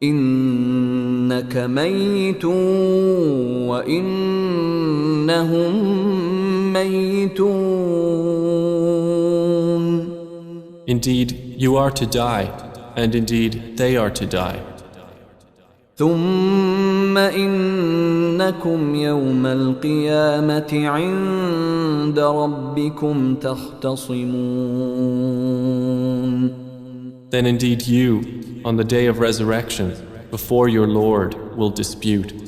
إنك ميت وإنهم ميتون. Indeed, you are to die, and indeed they are to die. ثم إنكم يوم القيامة عند ربكم تختصمون. Then indeed you, on the day of resurrection, before your Lord, will dispute.